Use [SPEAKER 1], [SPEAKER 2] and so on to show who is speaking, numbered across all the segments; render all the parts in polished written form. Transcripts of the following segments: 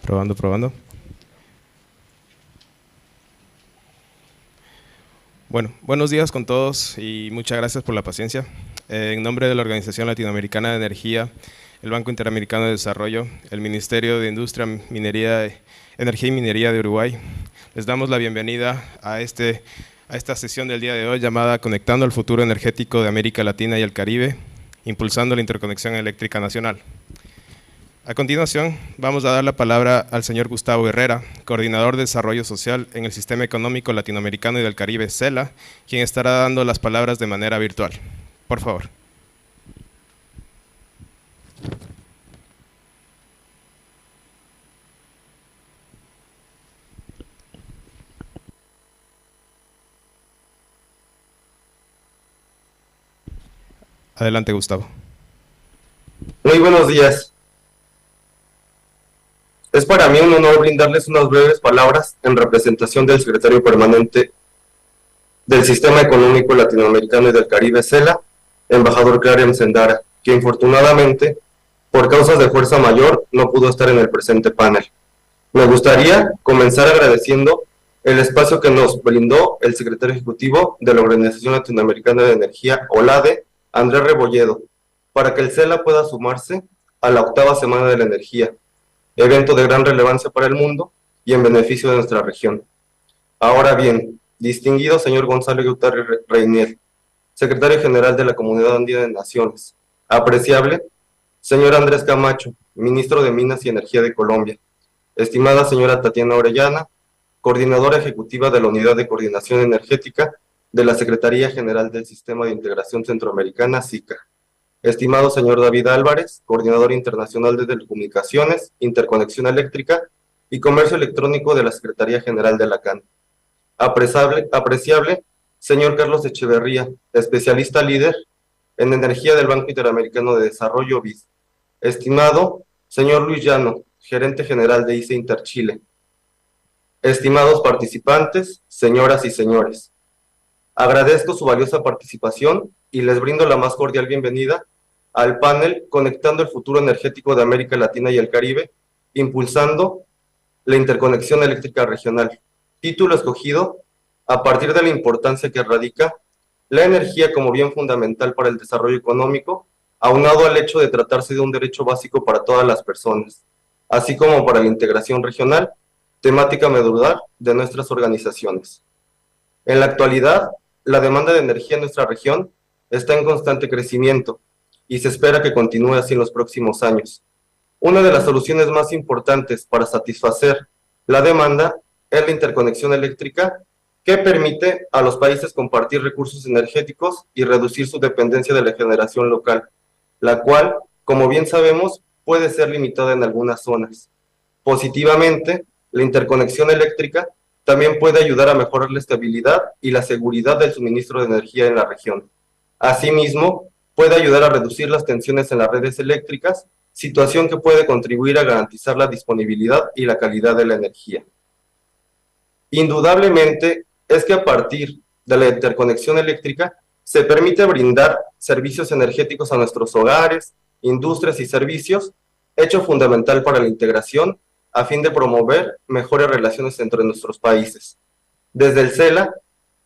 [SPEAKER 1] Probando, probando. Bueno, buenos días con todos y muchas gracias por la paciencia. En nombre de la Organización Latinoamericana de Energía, el Banco Interamericano de Desarrollo, el Ministerio de Industria, Energía y Minería de Uruguay, les damos la bienvenida a esta sesión del día de hoy llamada Conectando el futuro energético de América Latina y el Caribe, impulsando la interconexión eléctrica nacional. A continuación, vamos a dar la palabra al señor Gustavo Herrera, coordinador de Desarrollo Social en el Sistema Económico Latinoamericano y del Caribe, SELA, quien estará dando las palabras de manera virtual. Por favor. Adelante, Gustavo.
[SPEAKER 2] Muy buenos días. Es para mí un honor brindarles unas breves palabras en representación del secretario permanente del Sistema Económico Latinoamericano y del Caribe, SELA, embajador Clarence Sendara, que infortunadamente, por causas de fuerza mayor, no pudo estar en el presente panel. Me gustaría comenzar agradeciendo el espacio que nos brindó el secretario ejecutivo de la Organización Latinoamericana de Energía, OLADE, Andrés Rebolledo, para que el SELA pueda sumarse a la 8ª Semana de la Energía, evento de gran relevancia para el mundo y en beneficio de nuestra región. Ahora bien, distinguido señor Gonzalo Guterres Reinier, secretario general de la Comunidad Andina de Naciones, apreciable señor Andrés Camacho, ministro de Minas y Energía de Colombia, estimada señora Tatiana Orellana, coordinadora ejecutiva de la Unidad de Coordinación Energética de la Secretaría General del Sistema de Integración Centroamericana, SICA, estimado señor David Álvarez, coordinador internacional de Telecomunicaciones, Interconexión Eléctrica y Comercio Electrónico de la Secretaría General de la CAN. Apreciable señor Carlos Echeverría, especialista líder en energía del Banco Interamericano de Desarrollo, BID. Estimado señor Luis Llano, gerente general de ICE Interchile. Estimados participantes, señoras y señores, agradezco su valiosa participación y les brindo la más cordial bienvenida al panel Conectando el futuro energético de América Latina y el Caribe, impulsando la interconexión eléctrica regional. Título escogido a partir de la importancia que radica la energía como bien fundamental para el desarrollo económico, aunado al hecho de tratarse de un derecho básico para todas las personas, así como para la integración regional, temática medular de nuestras organizaciones. En la actualidad, la demanda de energía en nuestra región está en constante crecimiento y se espera que continúe así en los próximos años. Una de las soluciones más importantes para satisfacer la demanda es la interconexión eléctrica, que permite a los países compartir recursos energéticos y reducir su dependencia de la generación local, la cual, como bien sabemos, puede ser limitada en algunas zonas. Positivamente, la interconexión eléctrica también puede ayudar a mejorar la estabilidad y la seguridad del suministro de energía en la región. Asimismo, puede ayudar a reducir las tensiones en las redes eléctricas, situación que puede contribuir a garantizar la disponibilidad y la calidad de la energía. Indudablemente, es que a partir de la interconexión eléctrica se permite brindar servicios energéticos a nuestros hogares, industrias y servicios, hecho fundamental para la integración a fin de promover mejores relaciones entre nuestros países. Desde el SELA,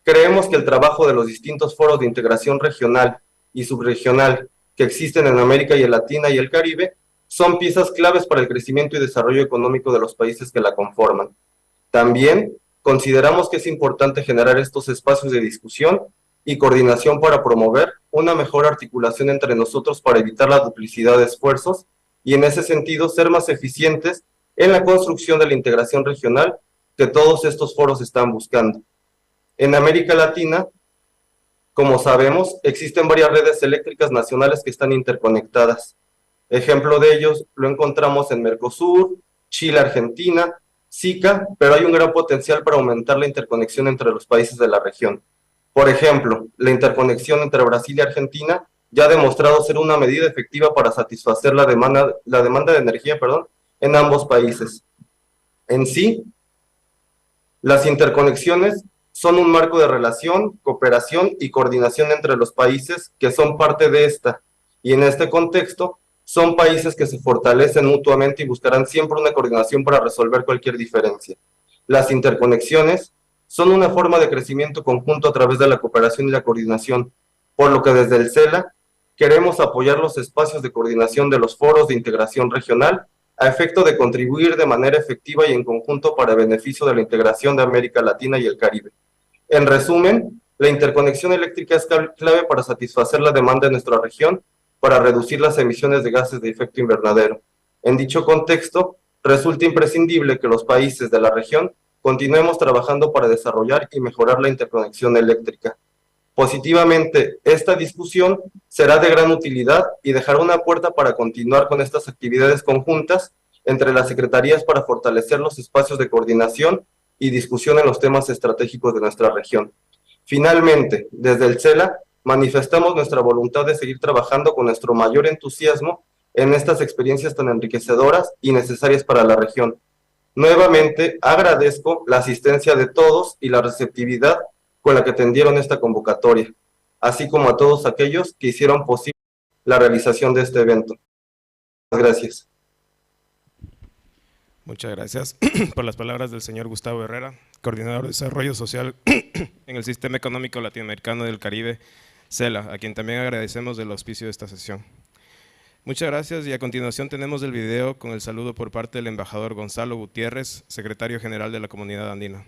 [SPEAKER 2] creemos que el trabajo de los distintos foros de integración regional y subregional que existen en América Latina y el Caribe son piezas claves para el crecimiento y desarrollo económico de los países que la conforman. También consideramos que es importante generar estos espacios de discusión y coordinación para promover una mejor articulación entre nosotros para evitar la duplicidad de esfuerzos y en ese sentido ser más eficientes en la construcción de la integración regional que todos estos foros están buscando. En América Latina, como sabemos, existen varias redes eléctricas nacionales que están interconectadas. Ejemplo de ellos lo encontramos en Mercosur, Chile, Argentina, SICA, pero hay un gran potencial para aumentar la interconexión entre los países de la región. Por ejemplo, la interconexión entre Brasil y Argentina ya ha demostrado ser una medida efectiva para satisfacer la demanda de energía, en ambos países. En sí, las interconexiones son un marco de relación, cooperación y coordinación entre los países que son parte de esta, y en este contexto Son países que se fortalecen mutuamente y buscarán siempre una coordinación para resolver cualquier diferencia. Las interconexiones son una forma de crecimiento conjunto a través de la cooperación y la coordinación, por lo que desde el SELA queremos apoyar los espacios de coordinación de los foros de integración regional a efecto de contribuir de manera efectiva y en conjunto para beneficio de la integración de América Latina y el Caribe. En resumen, la interconexión eléctrica es clave para satisfacer la demanda de nuestra región para reducir las emisiones de gases de efecto invernadero. En dicho contexto, resulta imprescindible que los países de la región continuemos trabajando para desarrollar y mejorar la interconexión eléctrica. Positivamente, esta discusión será de gran utilidad y dejará una puerta para continuar con estas actividades conjuntas entre las secretarías para fortalecer los espacios de coordinación y discusión en los temas estratégicos de nuestra región. Finalmente, desde el SELA, manifestamos nuestra voluntad de seguir trabajando con nuestro mayor entusiasmo en estas experiencias tan enriquecedoras y necesarias para la región. Nuevamente, agradezco la asistencia de todos y la receptividad con la que atendieron esta convocatoria, así como a todos aquellos que hicieron posible la realización de este evento. Gracias.
[SPEAKER 1] Muchas gracias por las palabras del señor Gustavo Herrera, coordinador de Desarrollo Social en el Sistema Económico Latinoamericano del Caribe, SELA, a quien también agradecemos del auspicio de esta sesión. Muchas gracias y a continuación tenemos el video con el saludo por parte del embajador Gonzalo Gutiérrez, secretario general de la Comunidad Andina.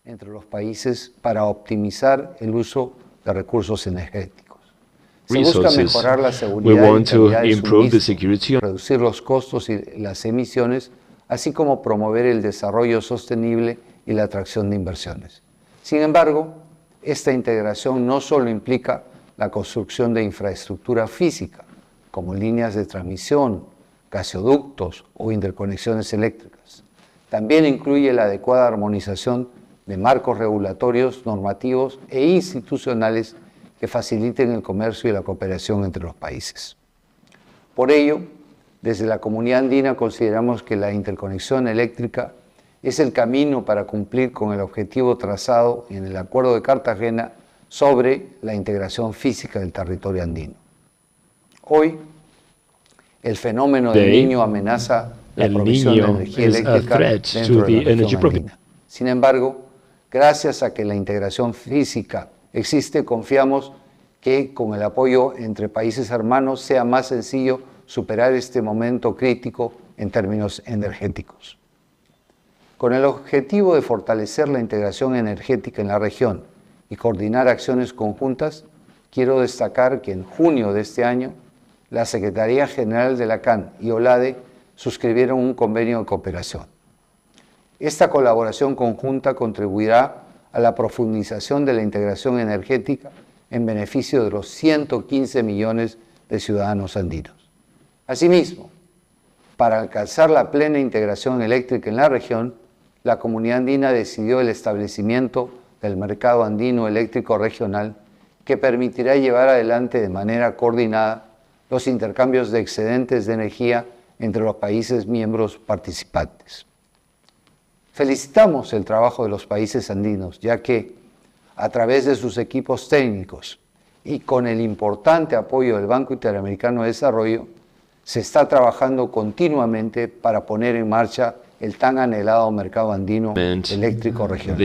[SPEAKER 3] Entre los países para optimizar el uso de recursos energéticos. Se busca mejorar la seguridad y calidad del suministro, reducir los costos y las emisiones, así como promover el desarrollo sostenible y la atracción de inversiones. Sin embargo, esta integración no solo implica la construcción de infraestructura física, como líneas de transmisión, gasoductos o interconexiones eléctricas. También incluye la adecuada armonización de marcos regulatorios, normativos e institucionales que faciliten el comercio y la cooperación entre los países. Por ello, desde la Comunidad Andina consideramos que la interconexión eléctrica es el camino para cumplir con el objetivo trazado en el Acuerdo de Cartagena sobre la integración física del territorio andino. Hoy, el fenómeno del Niño amenaza la provisión de energía eléctrica dentro de la región andina. Sin embargo, gracias a que la integración física existe, confiamos que con el apoyo entre países hermanos sea más sencillo superar este momento crítico en términos energéticos. Con el objetivo de fortalecer la integración energética en la región y coordinar acciones conjuntas, quiero destacar que en junio de este año, la Secretaría General de la CAN y OLADE suscribieron un convenio de cooperación. Esta colaboración conjunta contribuirá a la profundización de la integración energética en beneficio de los 115 millones de ciudadanos andinos. Asimismo, para alcanzar la plena integración eléctrica en la región, la Comunidad Andina decidió el establecimiento del Mercado Andino Eléctrico Regional, que permitirá llevar adelante de manera coordinada los intercambios de excedentes de energía entre los países miembros participantes. Felicitamos el trabajo de los países andinos, ya que a través de sus equipos técnicos y con el importante apoyo del Banco Interamericano de Desarrollo, se está trabajando continuamente para poner en marcha el tan anhelado mercado andino eléctrico regional.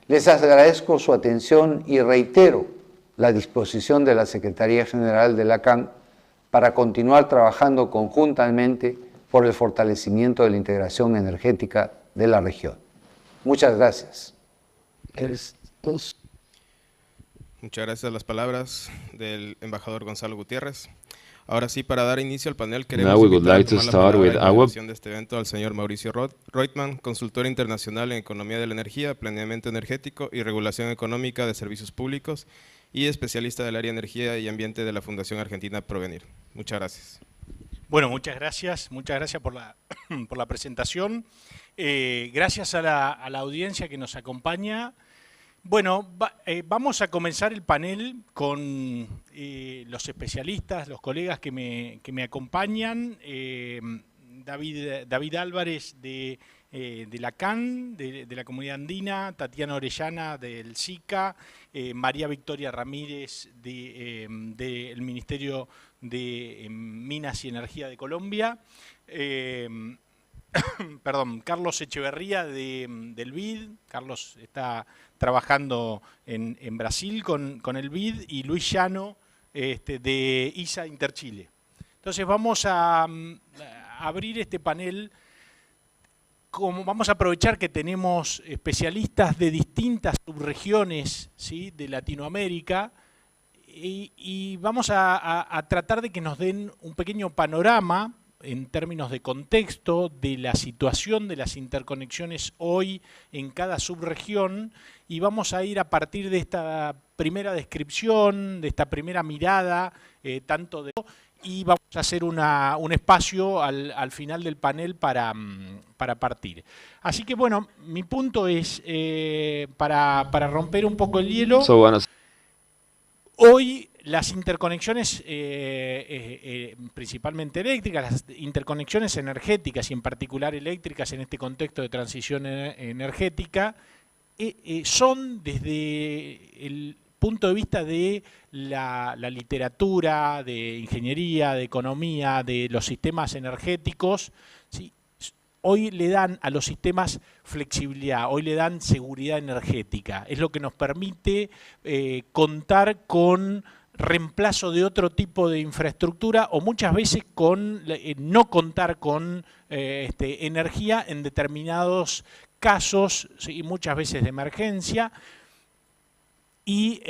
[SPEAKER 3] Les agradezco su atención y reitero la disposición de la Secretaría General de la CAN para continuar trabajando conjuntamente por el fortalecimiento de la integración energética de la región. Muchas gracias.
[SPEAKER 1] Muchas gracias a las palabras del embajador Gonzalo Gutiérrez. Ahora sí, para dar inicio al panel, queremos invitar a tomar la palabra en la inauguración de este evento al señor Mauricio Reutemann, consultor internacional en Economía de la Energía, Planeamiento Energético y Regulación Económica de Servicios Públicos y especialista del área Energía y Ambiente de la Fundación Argentina Provenir. Muchas gracias.
[SPEAKER 4] Bueno, muchas gracias por la presentación. Gracias a la audiencia que nos acompaña. Bueno, vamos a comenzar el panel con los especialistas, los colegas que me acompañan. David Álvarez de la CAN, de la Comunidad Andina, Tatiana Orellana del SICA, María Victoria Ramírez del Ministerio de Minas y Energía de Colombia, perdón, Carlos Echeverría del BID. Carlos está trabajando en Brasil con el BID, y Luis Llano de ISA Interchile. Entonces vamos a abrir este panel. Como vamos a aprovechar que tenemos especialistas de distintas subregiones, ¿sí?, de Latinoamérica, y vamos a tratar de que nos den un pequeño panorama en términos de contexto de la situación de las interconexiones hoy en cada subregión, y vamos a ir a partir de esta primera descripción, de esta primera mirada, y vamos a hacer un espacio al final del panel para partir. Así que bueno, mi punto es, para romper un poco el hielo, hoy las interconexiones, principalmente eléctricas, las interconexiones energéticas y en particular eléctricas en este contexto de transición energética, son desde el punto de vista de la literatura, de ingeniería, de economía, de los sistemas energéticos, ¿sí?, hoy le dan a los sistemas flexibilidad, hoy le dan seguridad energética. Es lo que nos permite contar con reemplazo de otro tipo de infraestructura, o muchas veces con no contar con energía en determinados casos, ¿sí?, muchas veces de emergencia. Y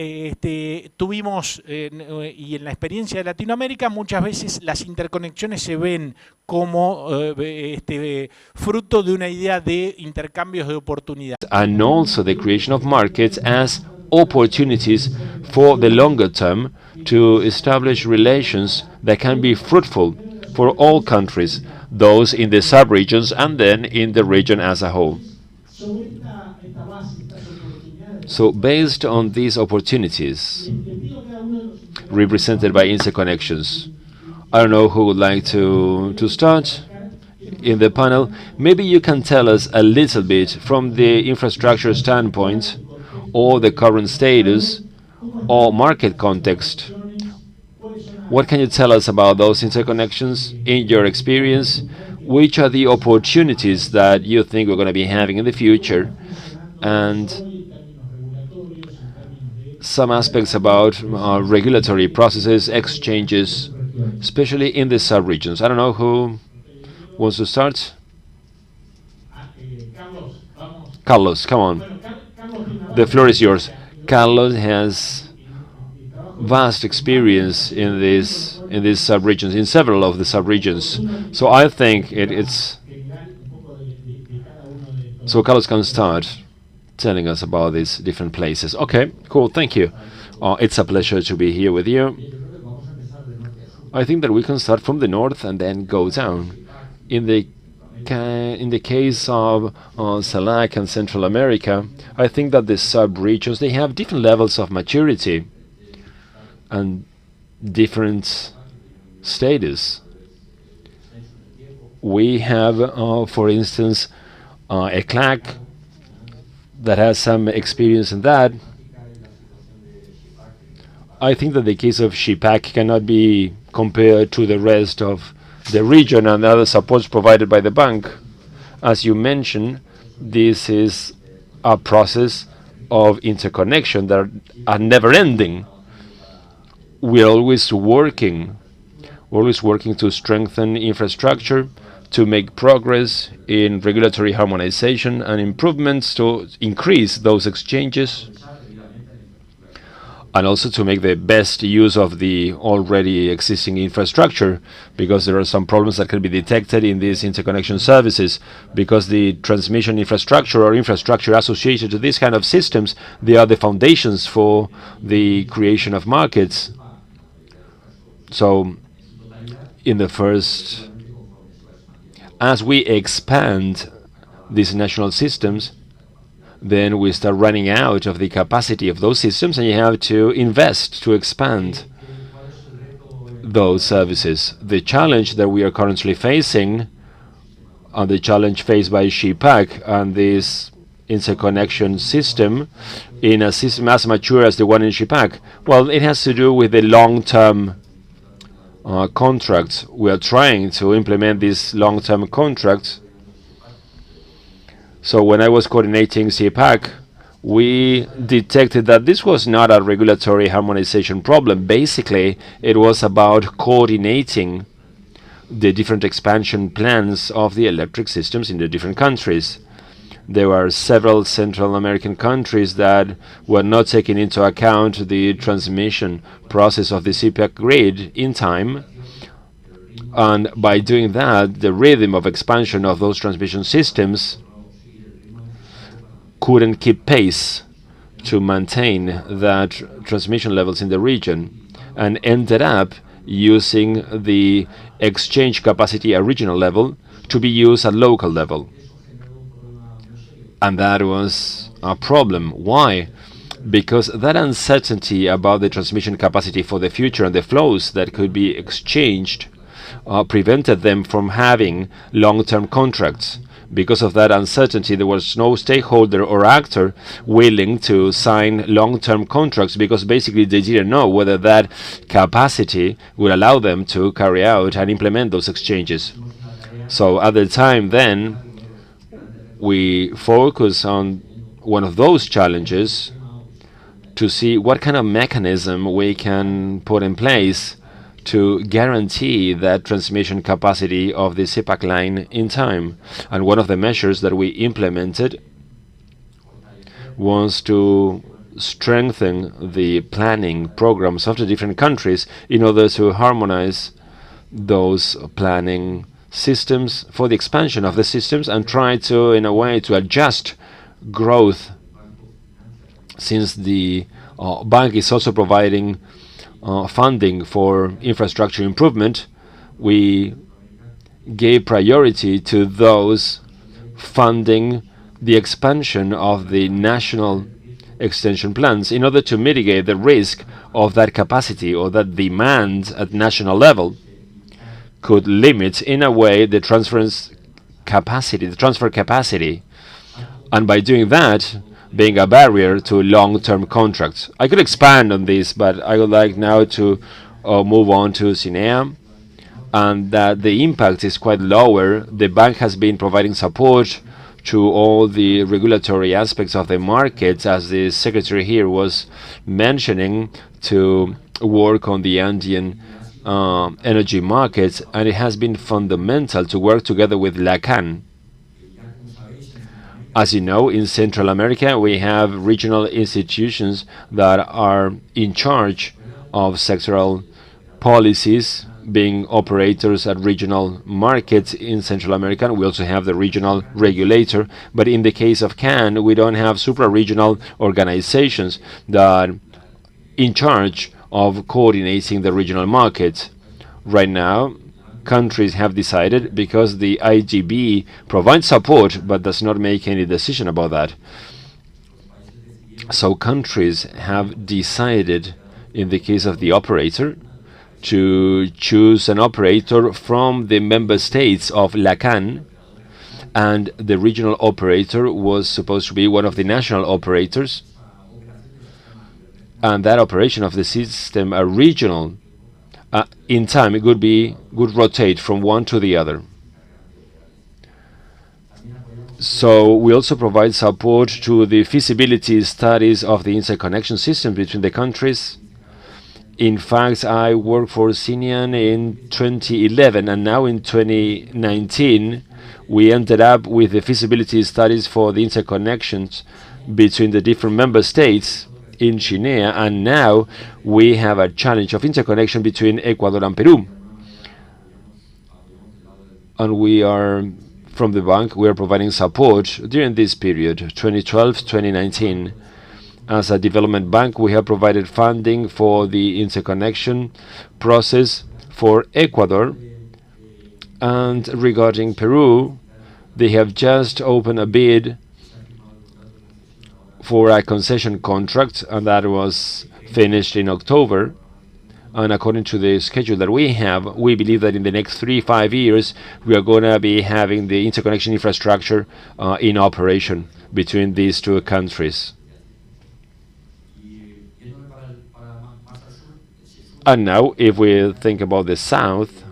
[SPEAKER 4] tuvimos, y en la experiencia de Latinoamérica, muchas veces las interconexiones se ven como fruto de una idea de intercambios de oportunidades.
[SPEAKER 5] And also the creation of markets as opportunities for the longer term to establish relations that can be fruitful for all countries, those in the sub-regions and then in the region as a whole. So based on these opportunities represented by interconnections, I don't know who would like to start in the panel. Maybe you can tell us a little bit from the infrastructure standpoint, or the current status, or market context. What can you tell us about those interconnections in your experience? Which are the opportunities that you think we're going to be having in the future? And some aspects about regulatory processes, exchanges, especially in the sub-regions. I don't know who wants to start. Carlos, come on. The floor is yours. Carlos has vast experience in these sub-regions, in several of the sub-regions. So I think it's... So Carlos can start telling us about these different places. Okay, cool, thank you. It's a pleasure to be here with you. I think that we can start from the north and then go down. In the case of SELAC and Central America, I think that the sub-regions, they have different levels of maturity and different status. We have, for instance, ECLAC, that has some experience in that. I think that the case of SHIPAC cannot be compared to the rest of the region and other supports provided by the bank. As you mentioned, this is a process of interconnection that are never ending. We're always working to strengthen infrastructure, to make progress in regulatory harmonization and improvements to increase those exchanges, and also to make the best use of the already existing infrastructure, because there are some problems that can be detected in these interconnection services, because the transmission infrastructure or infrastructure associated to these kind of systems, they are the foundations for the creation of markets. So as we expand these national systems, then we start running out of the capacity of those systems, and you have to invest to expand those services. The challenge that we are currently facing, and the challenge faced by SHIPAC and this interconnection system, in a system as mature as the one in SHIPAC, well, it has to do with the long-term contracts. We are trying to implement these long-term contracts. So when I was coordinating CPAC, we detected that this was not a regulatory harmonization problem. Basically, it was about coordinating the different expansion plans of the electric systems in the different countries. There were several Central American countries that were not taking into account the transmission process of the CPAC grid in time. And by doing that, the rhythm of expansion of those transmission systems couldn't keep pace to maintain that transmission levels in the region, and ended up using the exchange capacity at regional level to be used at local level. And that was a problem. Why? Because that uncertainty about the transmission capacity for the future and the flows that could be exchanged prevented them from having long-term contracts. Because of that uncertainty, there was no stakeholder or actor willing to sign long-term contracts, because basically they didn't know whether that capacity would allow them to carry out and implement those exchanges. So at the time then, we focus on one of those challenges to see what kind of mechanism we can put in place to guarantee that transmission capacity of the CPAC line in time. And one of the measures that we implemented was to strengthen the planning programs of the different countries in order to harmonize those planning systems for the expansion of the systems, and try to, in a way, to adjust growth, since the bank is also providing funding for infrastructure improvement. We gave priority to those funding the expansion of the national extension plans in order to mitigate the risk of that capacity or that demand at national level could limit, in a way, the transfer capacity, and by doing that, being a barrier to long-term contracts. I could expand on this, but I would like now to move on to SINEA, and that the impact is quite lower. The bank has been providing support to all the regulatory aspects of the markets, as the secretary here was mentioning, to work on the Andean energy markets, and it has been fundamental to work together with LACAN. As you know, in Central America, we have regional institutions that are in charge of sectoral policies, being operators at regional markets in Central America. We also have the regional regulator, but in the case of CAN, we don't have supra-regional organizations that are in charge of coordinating the regional market. Right now, countries have decided, because the IGB provides support but does not make any decision about that. So countries have decided, in the case of the operator, to choose an operator from the member states of LACAN, and the regional operator was supposed to be one of the national operators, and that operation of the system, a regional, in time it would rotate from one to the other. So we also provide support to the feasibility studies of the interconnection system between the countries. In fact, I worked for CINIAN in 2011, and now in 2019, we ended up with the feasibility studies for the interconnections between the different member states in Guinea, and now we have a challenge of interconnection between Ecuador and Peru. And we are, from the bank, we are providing support during this period, 2012-2019. As a development bank, we have provided funding for the interconnection process for Ecuador. And regarding Peru, they have just opened a bid for a concession contract, and that was finished in October. And according to the schedule that we have, we believe that in the next 3-5 years, we are going to be having the interconnection infrastructure in operation between these two countries. And now, if we think about the south,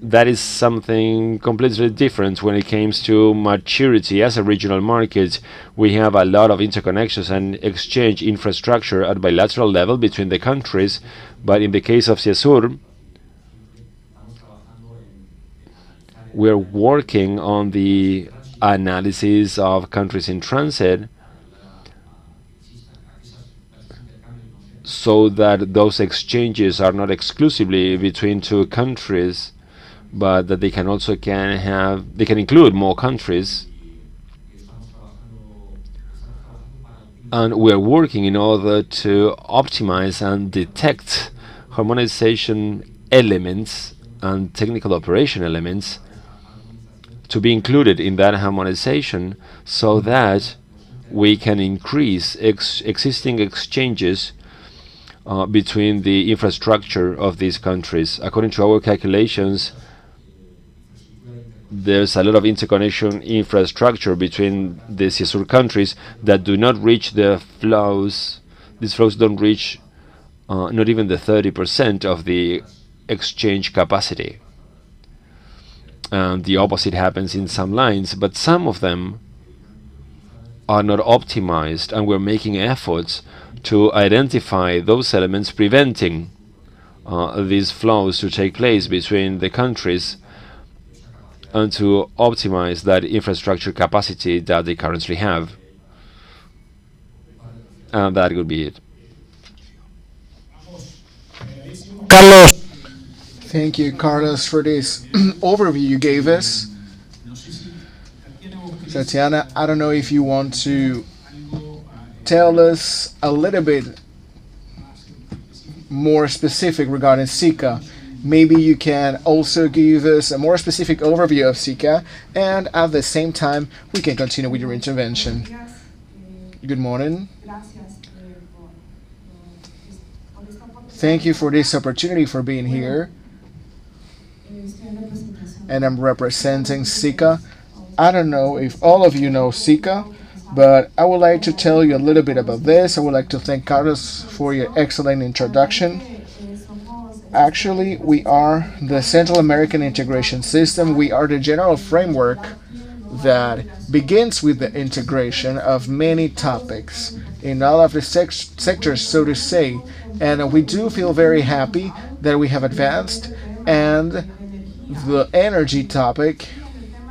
[SPEAKER 5] that is something completely different when it comes to maturity as a regional market. We have a lot of interconnections and exchange infrastructure at bilateral level between the countries, but in the case of CIESUR, we're working on the analysis of countries in transit so that those exchanges are not exclusively between two countries, but that they can also include more countries. And we're working in order to optimize and detect harmonization elements and technical operation elements to be included in that harmonization so that we can increase existing exchanges between the infrastructure of these countries. According to our calculations, there's a lot of interconnection infrastructure between the CIESUR countries that do not reach the flows. These flows don't reach not even the 30% of the exchange capacity. And the opposite happens in some lines, but some of them are not optimized, and we're making efforts to identify those elements preventing these flows to take place between the countries and to optimize that infrastructure capacity that they currently have. And that would be it.
[SPEAKER 6] Carlos. Thank you, Carlos, for this overview you gave us. Tatiana, I don't know if you want to tell us a little bit more specific regarding SICA. Maybe you can also give us a more specific overview of SICA, and at the same time, we can continue with your intervention. Good morning. Thank you for this opportunity for being here. And I'm representing SICA. I don't know if all of you know SICA, but I would like to tell you a little bit about this. I would like to thank Carlos for your excellent introduction. Actually, we are the Central American Integration System. We are the general framework that begins with the integration of many topics in all of the sectors, so to say. And we do feel very happy that we have advanced, and the energy topic,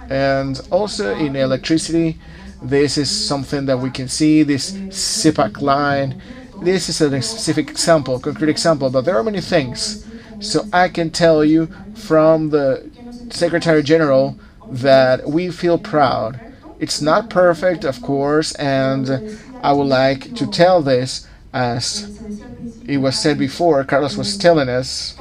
[SPEAKER 6] and also in electricity, this is something that we can see, this CIPAC line. This is a specific example, concrete example, but there are many things. So I can tell you from the Secretary General that we feel proud. It's not perfect, of course, and I would like to tell this, as it was said before, Carlos was telling us,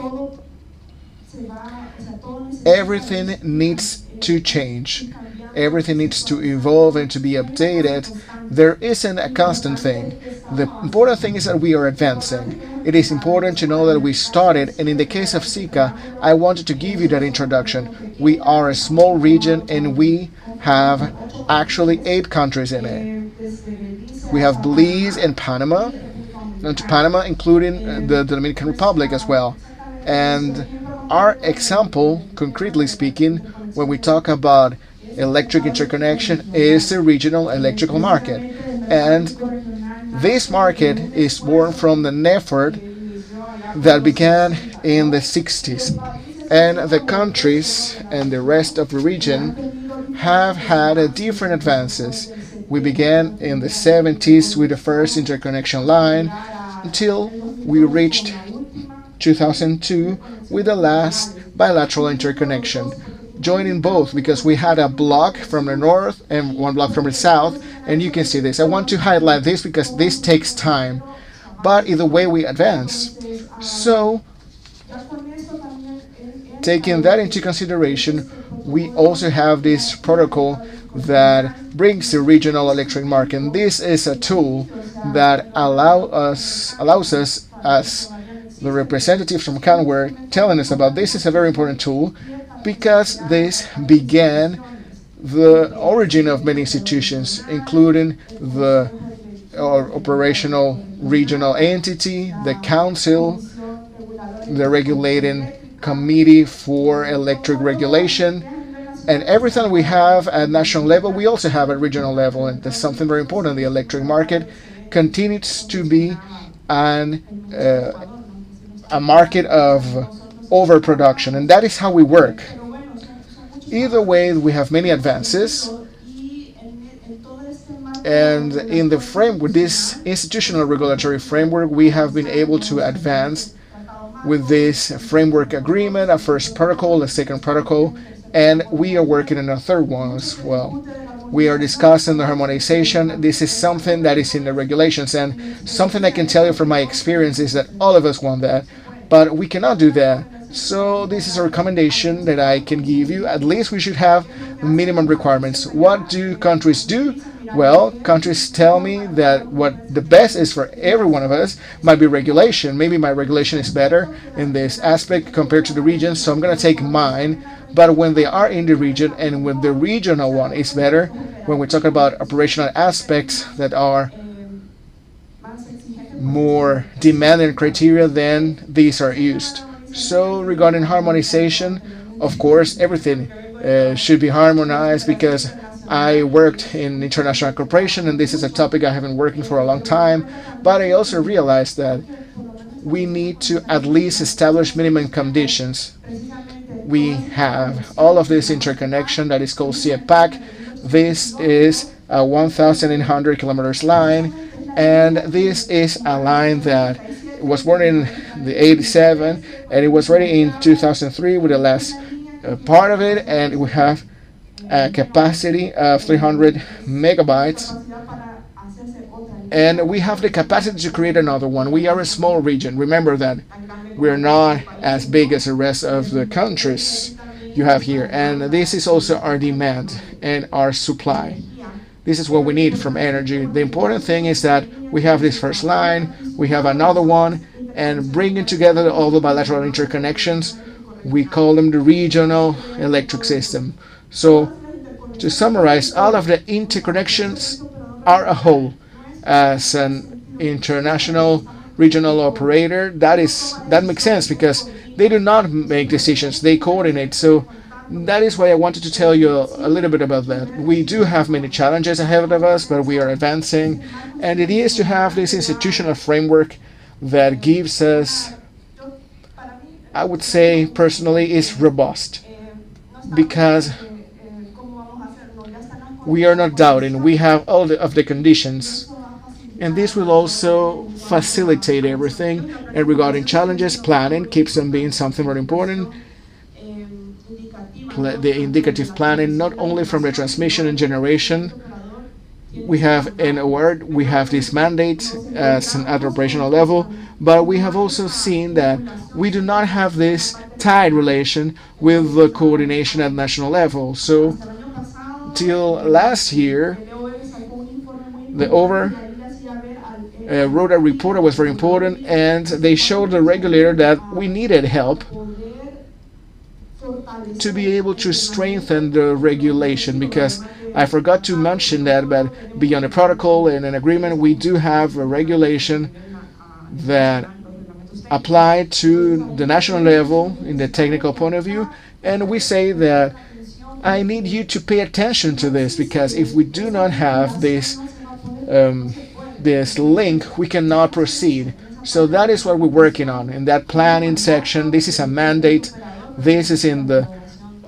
[SPEAKER 6] everything needs to change. Everything needs to evolve and to be updated. There isn't a constant thing. The important thing is that we are advancing. It is important to know that we started, and in the case of SICA, I wanted to give you that introduction. We are a small region, and we have actually 8 countries in it. We have Belize and Panama, including the Dominican Republic as well. And our example, concretely speaking, when we talk about electric interconnection is the regional electrical market. And this market is born from the effort that began in the 60s. And the countries and the rest of the region have had different advances. We began in the 70s with the first interconnection line until we reached 2002 with the last bilateral interconnection, joining both because we had a block from the north and one block from the south, and you can see this. I want to highlight this because this takes time, but either way we advance. So, taking that into consideration, we also have this protocol that brings the regional electric market. And this is a tool that allows us, as the representatives from CAN were telling us about, this is a very important tool because this began the origin of many institutions, including the operational regional entity, the council, the regulating committee for electric regulation, and everything we have at national level, we also have at regional level, and that's something very important. The electric market continues to be a market of overproduction, and that is how we work. Either way, we have many advances, and in the framework, this institutional regulatory framework, we have been able to advance with this framework agreement, a first protocol, a second protocol, and we are working on a third one as well. We are discussing the harmonization. This is something that is in the regulations, and something I can tell you from my experience is that all of us want that, but we cannot do that. So this is a recommendation that I can give you. At least we should have minimum requirements. What do countries do? Well, countries tell me that what the best is for every one of us might be regulation. Maybe my regulation is better in this aspect compared to the region, so I'm going to take mine. But when they are in the region and when the regional one is better, when we're talking about operational aspects that are more demanding criteria, then these are used. So regarding harmonization, of course, everything should be harmonized because I worked in international cooperation, and this is a topic I have been working for a long time, but I also realized that we need to at least establish minimum conditions. We have all of this interconnection that is called CEPAC. This is a 1,800 kilometers line, and this is a line that was born in the 87, and it was ready in 2003 with the last part of it, and we have a capacity of 300 megabytes, and we have the capacity to create another one. We are a small region. Remember that we're not as big as the rest of the countries you have here, and this is also our demand and our supply. This is what we need from energy. The important thing is that we have this first line, we have another one, and bringing together all the bilateral interconnections, we call them the regional electric system. So, to summarize, all of the interconnections are a whole. As an international regional operator, that makes sense because they do not make decisions, they coordinate. So that is why I wanted to tell you a little bit about that. We do have many challenges ahead of us, but we are advancing, and it is to have this institutional framework that gives us, I would say personally, is robust, because we are not doubting. We have all of the conditions, and this will also facilitate everything. And regarding challenges, planning keeps on being something very important. The indicative planning, not only from the transmission and generation. We have an award, we have this mandate at an operational level, but we have also seen that we do not have this tight relation with the coordination at national level. So till last year, the wrote a report that was very important, and they showed the regulator that we needed help to be able to strengthen the regulation, because I forgot to mention that, but beyond a protocol and an agreement, we do have a regulation that apply to the national level in the technical point of view, and we say that I need you to pay attention to this, because if we do not have this this link, we cannot proceed. So that is what we're working on in that planning section. This is a mandate. This is in the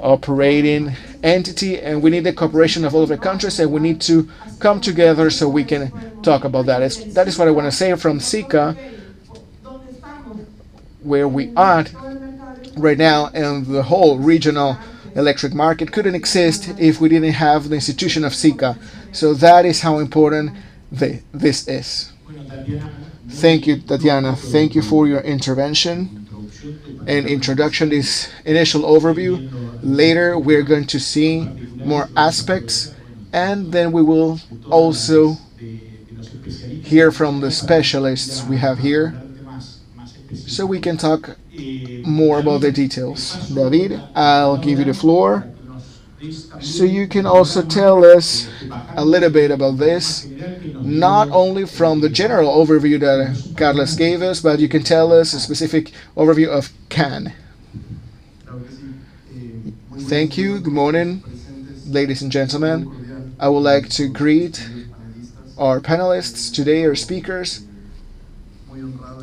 [SPEAKER 6] operating entity, and we need the cooperation of all of the countries, and we need to come together so we can talk about that. That is what I want to say from SECA, where we are right now, and the whole regional electric market couldn't exist if we didn't have the institution of SECA. So that is how important this is. Thank you, Tatiana. Thank you for your intervention and introduction, this initial overview. Later, we're going to see more aspects, and then we will also hear from the specialists we have here, so we can talk more about the details. David, I'll give you the floor, so you can also tell us a little bit about this, not only from the general overview that Carlos gave us, but you can tell us a specific overview of CAN. Thank you. Good morning, ladies and gentlemen. I would like to greet our panelists today, our speakers.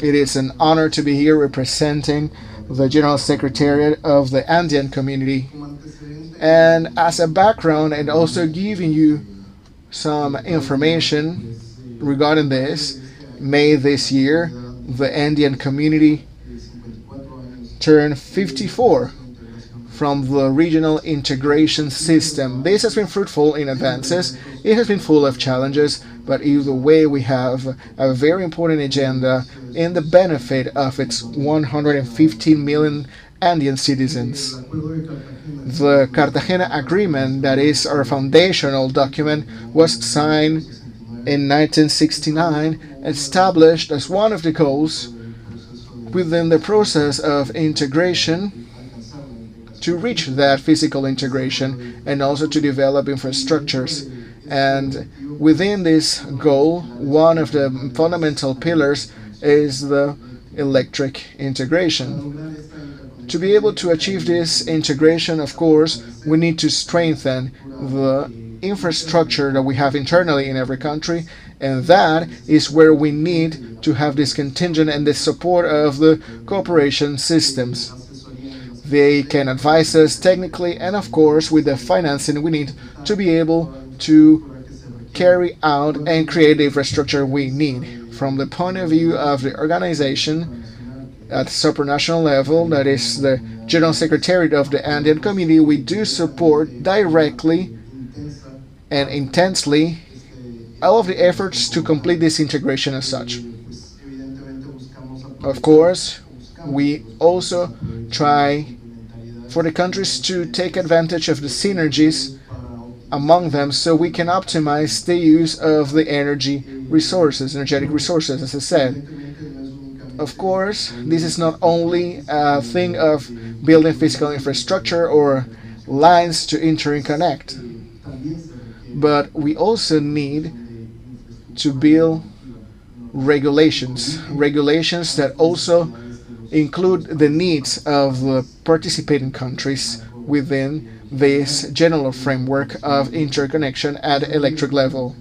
[SPEAKER 6] It is an honor to be here representing the General Secretariat of the Andean Community. And as a background, and also giving you some information regarding this, May this year, the Andean Community turned 54 from the regional integration system. This has been fruitful in advances. It has been full of challenges, but either way, we have a very important agenda in the benefit of its 115 million Andean citizens. The Cartagena Agreement, that is our foundational document, was signed in 1969, established as one of the goals within the process of integration to reach that physical integration and also to develop infrastructures. And within this goal, one of the fundamental pillars is the electric integration. To be able to achieve this integration, of course, we need to strengthen the infrastructure that we have internally in every country, and that is where we need to have this contingent and the support of the cooperation systems. They can advise us technically, and of course, with the financing we need to be able to carry out and create the infrastructure we need. From the point of view of the organization at supranational level, that is the General Secretariat of the Andean Community, we do support directly and intensely all of the efforts to complete this integration as such. Of course, we also try for the countries to take advantage of the synergies among them so we can optimize the use of the energetic resources, as I said. Of course, this is not only a thing of building physical infrastructure or lines to interconnect, but we also need to build regulations that also include the needs of the participating countries within this general framework of interconnection at electric level.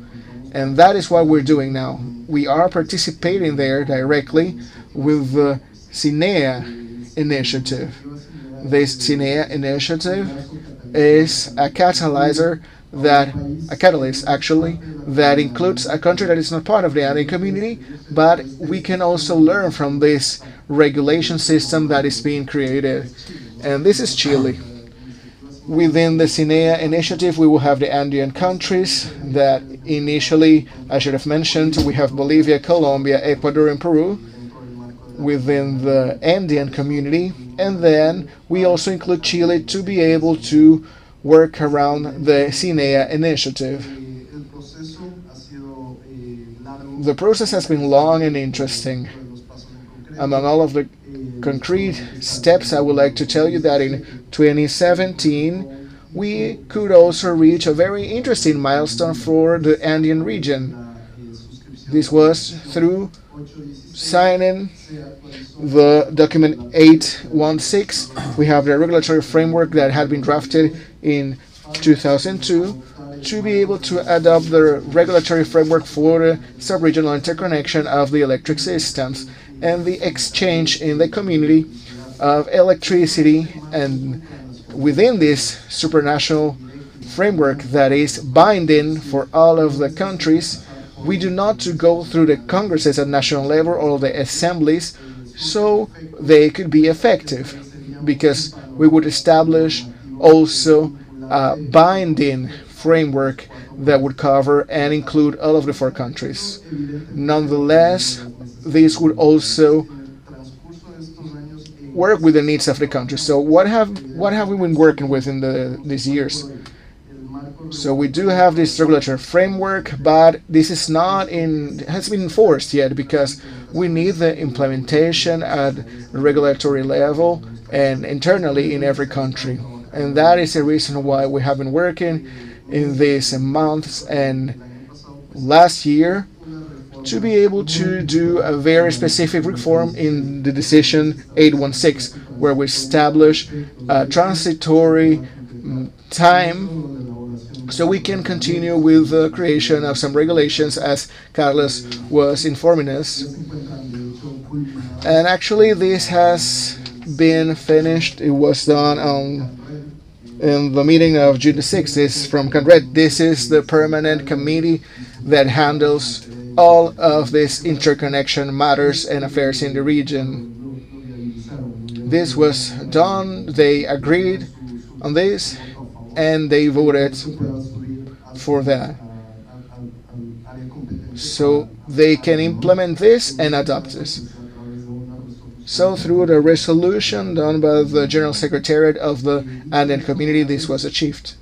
[SPEAKER 6] And that is what we're doing now. We are participating there directly with the SINEA initiative. This SINEA initiative is a catalyst actually, that includes a country that is not part of the Andean Community, but we can also learn from this regulation system that is being created. And this is Chile. Within the SINEA initiative, we will have the Andean countries that initially, I should have mentioned, we have Bolivia, Colombia, Ecuador, and Peru within the Andean Community. And then we also include Chile to be able to work around the SINEA initiative. The process has been long and interesting. Among all of the concrete steps, I would like to tell you that in 2017, we could also reach a very interesting milestone for the Andean region. This was through signing the document 816. We have the regulatory framework that had been drafted in 2002 to be able to adopt the regulatory framework for the sub-regional interconnection of the electric systems and the exchange in the community of electricity, and within this supranational framework that is binding for all of the countries, we do not to go through the congresses at national level or the assemblies, so they could be effective, because we would establish also a binding framework that would cover and include all of the 4 countries. Nonetheless, this would also work with the needs of the country. So what have we been working with in these years? So we do have this regulatory framework, but this is not has been enforced yet, because we need the implementation at regulatory level and internally in every country. And that is the reason why we have been working in these months and last year to be able to do a very specific reform in the decision 816, where we establish a transitory time so we can continue with the creation of some regulations, as Carlos was informing us. And actually this has been finished. It was done in the meeting of June the 6th. This from Conred. This is the permanent committee that handles all of these interconnection matters and affairs in the region. This was done, they agreed on this, and they voted for that. So they can implement this and adopt this. So through the resolution done by the General Secretariat of the Andean Community, this was achieved.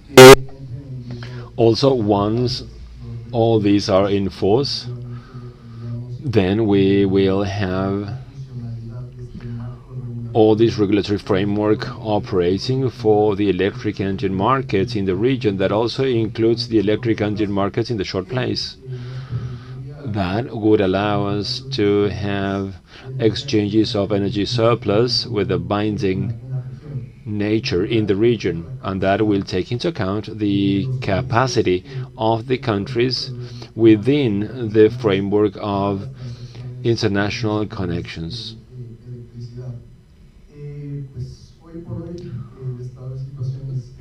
[SPEAKER 5] Also, once all these are in force, then we will have all this regulatory framework operating for the electric engine markets in the region. That also includes the electric engine markets in the short place. That would allow us to have exchanges of energy surplus with a binding nature in the region, and that will take into account the capacity of the countries within the framework of international connections.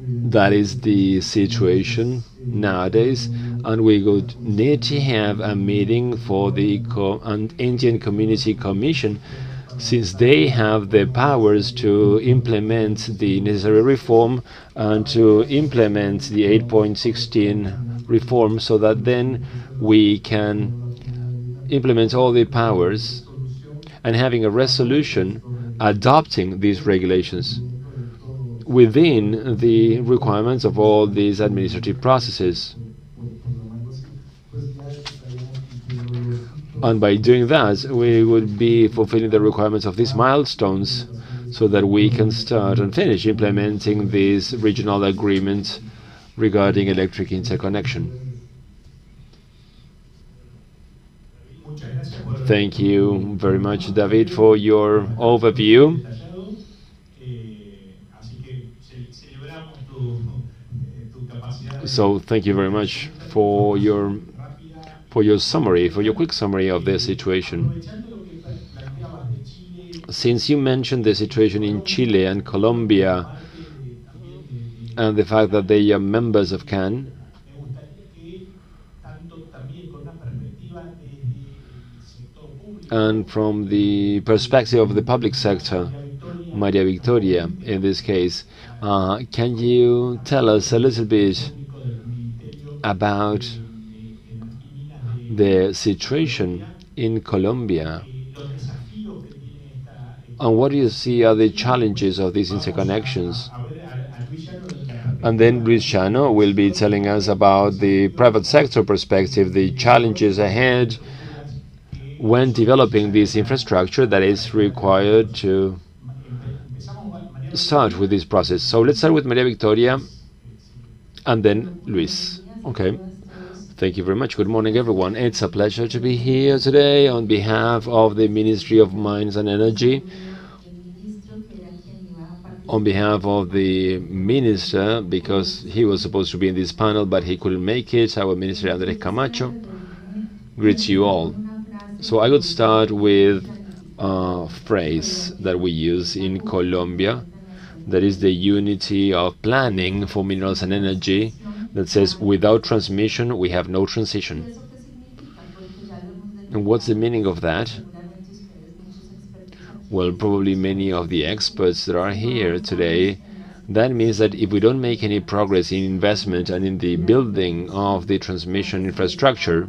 [SPEAKER 5] That is the situation nowadays, and we would need to have a meeting for the Indian Community Commission, since they have the powers to implement the necessary reform and to implement the 8.16 reform, so that then we can implement all the powers and having a resolution adopting these regulations within the requirements of all these administrative processes. And by doing that, we would be fulfilling the requirements of these milestones, so that we can start and finish implementing this regional agreement regarding electric interconnection. Thank you very much, David, for your overview. So thank you very much for your summary, for your quick summary of the situation. Since you mentioned the situation in Chile and Colombia and the fact that they are members of CAN, and from the perspective of the public sector, Maria Victoria in this case, can you tell us a little bit about the situation in Colombia, and what do you see are the challenges of these interconnections? And then Luciano will be telling us about the private sector perspective, the challenges ahead when developing this infrastructure that is required to start with this process. So let's start with Maria Victoria and then Luis. Okay. Thank you very much. Good morning, everyone. It's a pleasure to be here today on behalf of the Ministry of Mines and Energy. on behalf of the minister, because he was supposed to be in this panel, but he couldn't make it, our Minister Andrés Camacho greets you all. So I would start with a phrase that we use in Colombia, that is the unity of planning for minerals and energy, that says, without transmission, we have no transition. And what's the meaning of that? Well, probably many of the experts that are here today, that means that if we don't make any progress in investment and in the building of the transmission infrastructure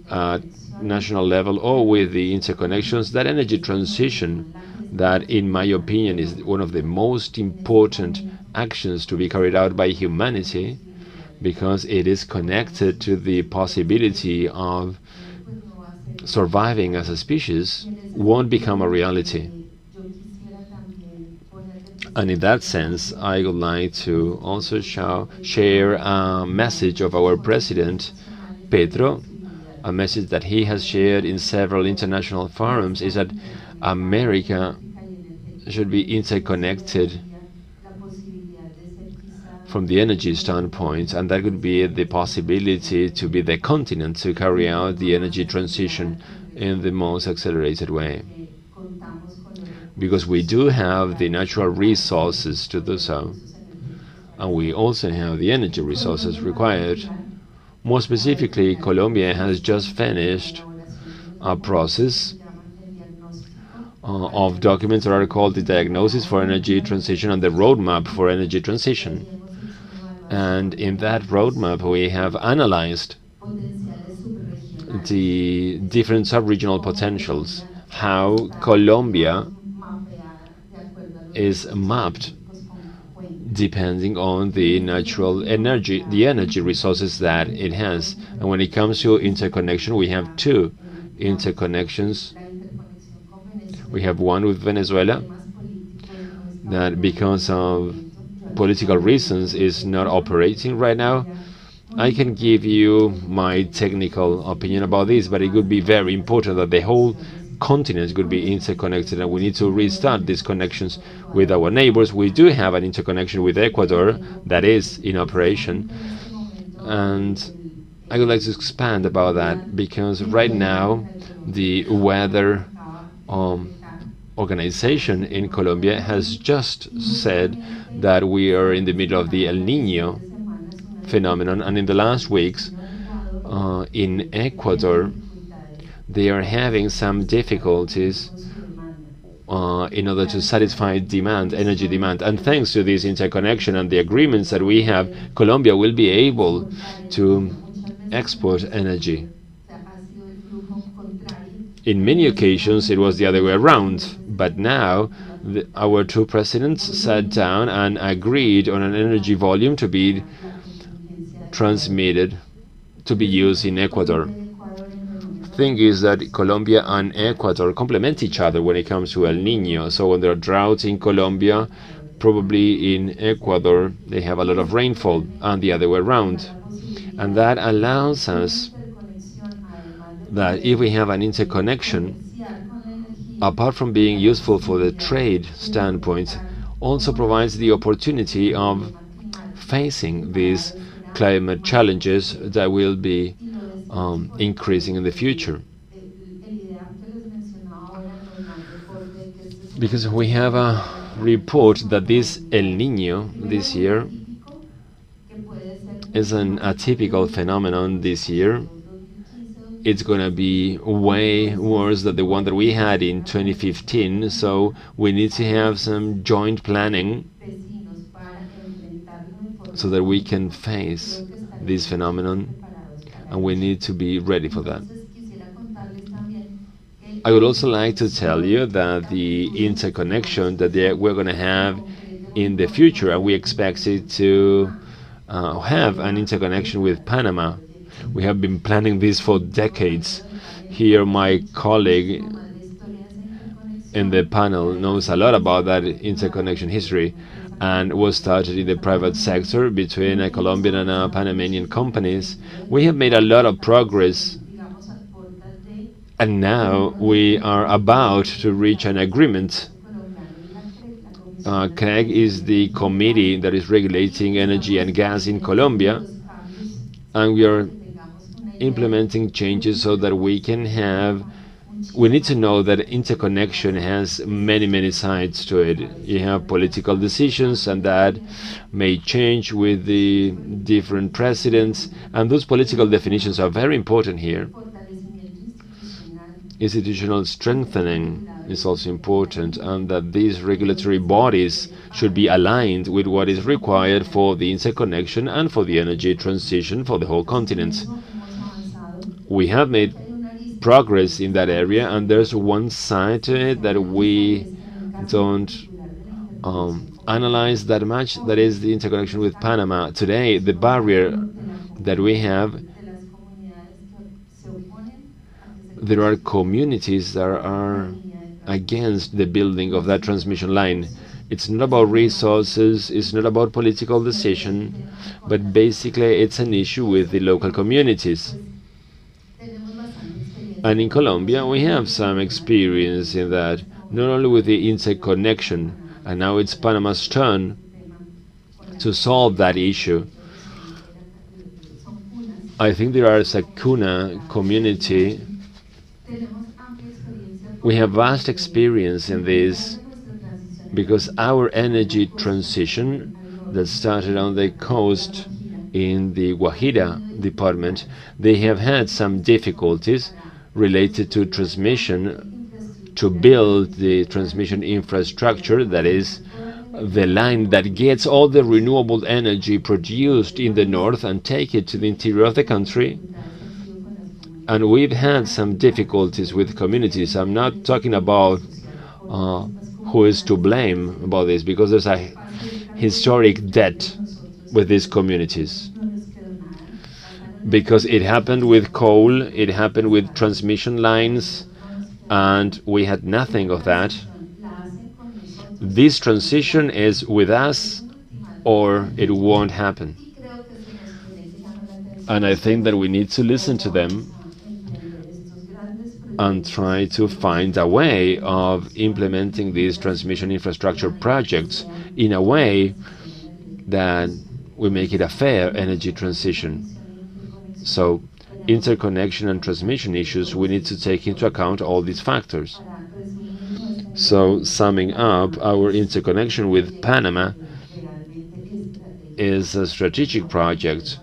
[SPEAKER 5] at national level or with the interconnections, that energy transition, that in my opinion is one of the most important actions to be carried out by humanity, because it is connected to the possibility of surviving as a species, won't become a reality. And in that sense, I would like to also share a message of our president, Pedro, a message that he has shared in several international forums, is that America should be interconnected from the energy standpoint, and that could be the possibility to be the continent to carry out the energy transition in the most accelerated way. Because we do have the natural resources to do so, and we also have the energy resources required. More specifically, Colombia has just finished a process of documents that are called the Diagnosis for Energy Transition and the Roadmap for Energy Transition. And in that roadmap, we have analyzed the different sub-regional potentials, how Colombia is mapped depending on the natural energy, the energy resources that it has. And when it comes to interconnection, we have two interconnections. We have one with Venezuela that, because of political reasons, is not operating right now. I can give you my technical opinion about this, but it would be very important that the whole continent could be interconnected, and we need to restart these connections with our neighbors. We do have an interconnection with Ecuador that is in operation, and I would like to expand about that, because right now the weather organization in Colombia has just said that we are in the middle of the El Niño phenomenon, and in the last weeks in Ecuador they are having some difficulties in order to satisfy demand, energy demand. And thanks to this interconnection and the agreements that we have, Colombia will be able to export energy. In many occasions it was the other way around, but now our two presidents sat down and agreed on an energy volume to be transmitted, to be used in Ecuador. Thing is that Colombia and Ecuador complement each other when it comes to El Niño. So when there are droughts in Colombia, probably in Ecuador they have a lot of rainfall, and the other way around. And that allows us that if we have an interconnection, apart from being useful for the trade standpoint, also provides the opportunity of facing these climate challenges that will be increasing in the future. Because we have a report that this El Niño this year is an atypical phenomenon this year. It's going to be way worse than the one that we had in 2015, so we need to have some joint planning so that we can face this phenomenon, and we need to be ready for that. I would also like to tell you that the interconnection that we're going to have in the future, and we expect it to have an interconnection with Panama. We have been planning this for decades. Here, my colleague in the panel knows a lot about that interconnection history, and was started in the private sector between a Colombian and a Panamanian companies. We have made a lot of progress, and now we are about to reach an agreement CREG is the committee that is regulating energy and gas in Colombia, and we are implementing changes so that we need to know that interconnection has many sides to it. You have political decisions, and that may change with the different presidents, and those political definitions are very important here. Institutional strengthening is also important, and that these regulatory bodies should be aligned with what is required for the interconnection and for the energy transition for the whole continent. We have made progress in that area, and there's one side to it that we don't analyze that much, that is the interconnection with Panama. Today, the barrier that we have, there are communities that are against the building of that transmission line. It's not about resources, it's not about political decision, but basically it's an issue with the local communities. And in Colombia, we have some experience in that, not only with the interconnection, and now it's Panama's turn to solve that issue. I think there are a Cuna community. We have vast experience in this because our energy transition that started on the coast in the Guajira department, they have had some difficulties related to transmission, to build the transmission infrastructure, that is the line that gets all the renewable energy produced in the north and take it to the interior of the country. And we've had some difficulties with communities. I'm not talking about who is to blame about this, because there's a historic debt with these communities. Because it happened with coal, it happened with transmission lines, and we had nothing of that. This transition is with us, or it won't happen. And I think that we need to listen to them and try to find a way of implementing these transmission infrastructure projects in a way that we make it a fair energy transition. So interconnection and transmission issues, we need to take into account all these factors. So summing up, our interconnection with Panama is a strategic project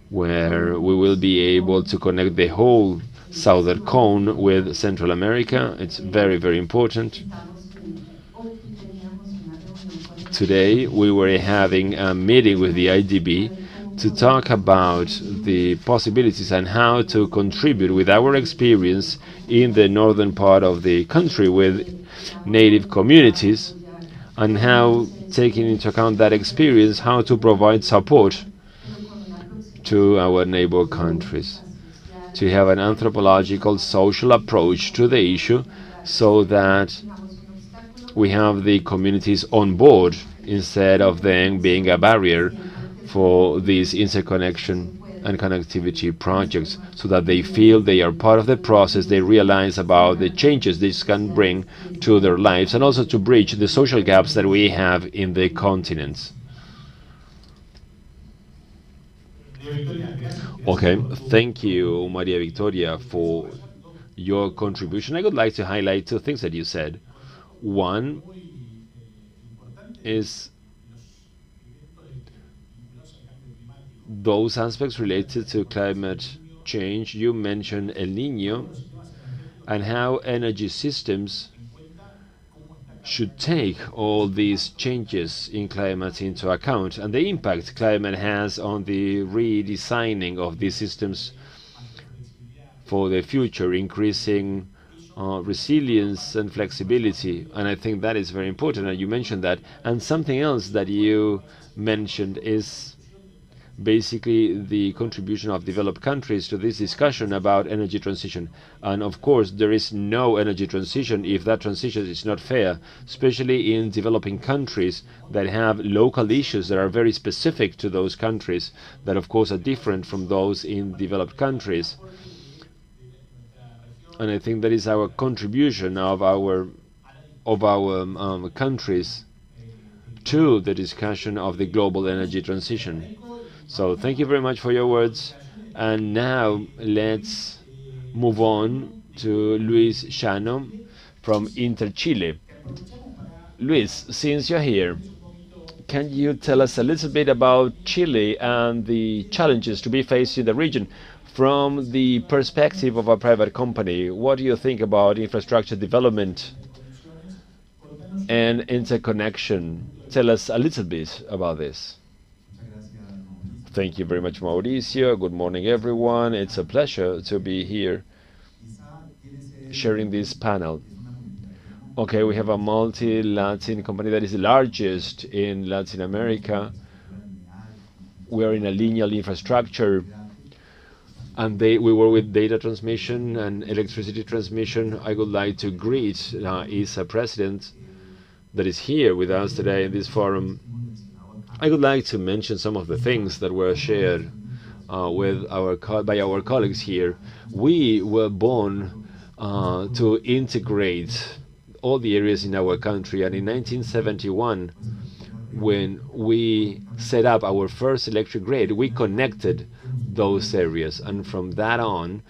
[SPEAKER 5] where we will be able to connect the whole southern cone with Central America. It's very important. Today we were having a meeting with the IDB to talk about the possibilities and how to contribute with our experience in the northern part of the country with native communities, and how, taking into account that experience, how to provide support to our neighbor countries, to have an anthropological, social approach to the issue, so that we have the communities on board instead of them being a barrier for these interconnection and connectivity projects, so that they feel they are part of the process, they realize about the changes this can bring to their lives, and also to bridge the social gaps that we have in the continents. Okay, thank you, Maria Victoria, for your contribution. I would like to highlight two things that you said. One is those aspects related to climate change. You mentioned El Niño and how energy systems should take all these changes in climate into account, and the impact climate has on the redesigning of these systems for the future, increasing resilience and flexibility. And I think that is very important, and you mentioned that. And something else that you mentioned is basically the contribution of developed countries to this discussion about energy transition. And of course, there is no energy transition if that transition is not fair, especially in developing countries that have local issues that are very specific to those countries, that of course are different from those in developed countries. And I think that is our contribution of our countries to the discussion of the global energy transition. So thank you very much for your words. And now let's move on to Luis Llano from InterChile. Luis, since you're here, can you tell us a little bit about Chile and the challenges to be faced in the region from the perspective of a private company? What do you think about infrastructure development and interconnection? Tell us a little bit about this. Thank you very much, Mauricio. Good morning, everyone. It's a pleasure to be here sharing this panel. Okay, we have a multi-Latin company that is the largest in Latin America. We are in a linear infrastructure, and we work with data transmission and electricity transmission. I would like to greet ISA president that is here with us today in this forum. I would like to mention some of the things that were shared by our colleagues here. We were born to integrate all the areas in our country, and in 1971, when we set up our first electric grid, we connected those areas, and from that on,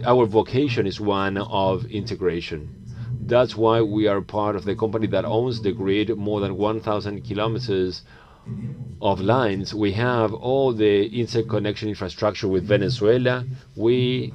[SPEAKER 5] our vocation is one of integration. That's why we are part of the company that owns the grid, more than 1,000 kilometers of lines. We have all the interconnection infrastructure with Venezuela. We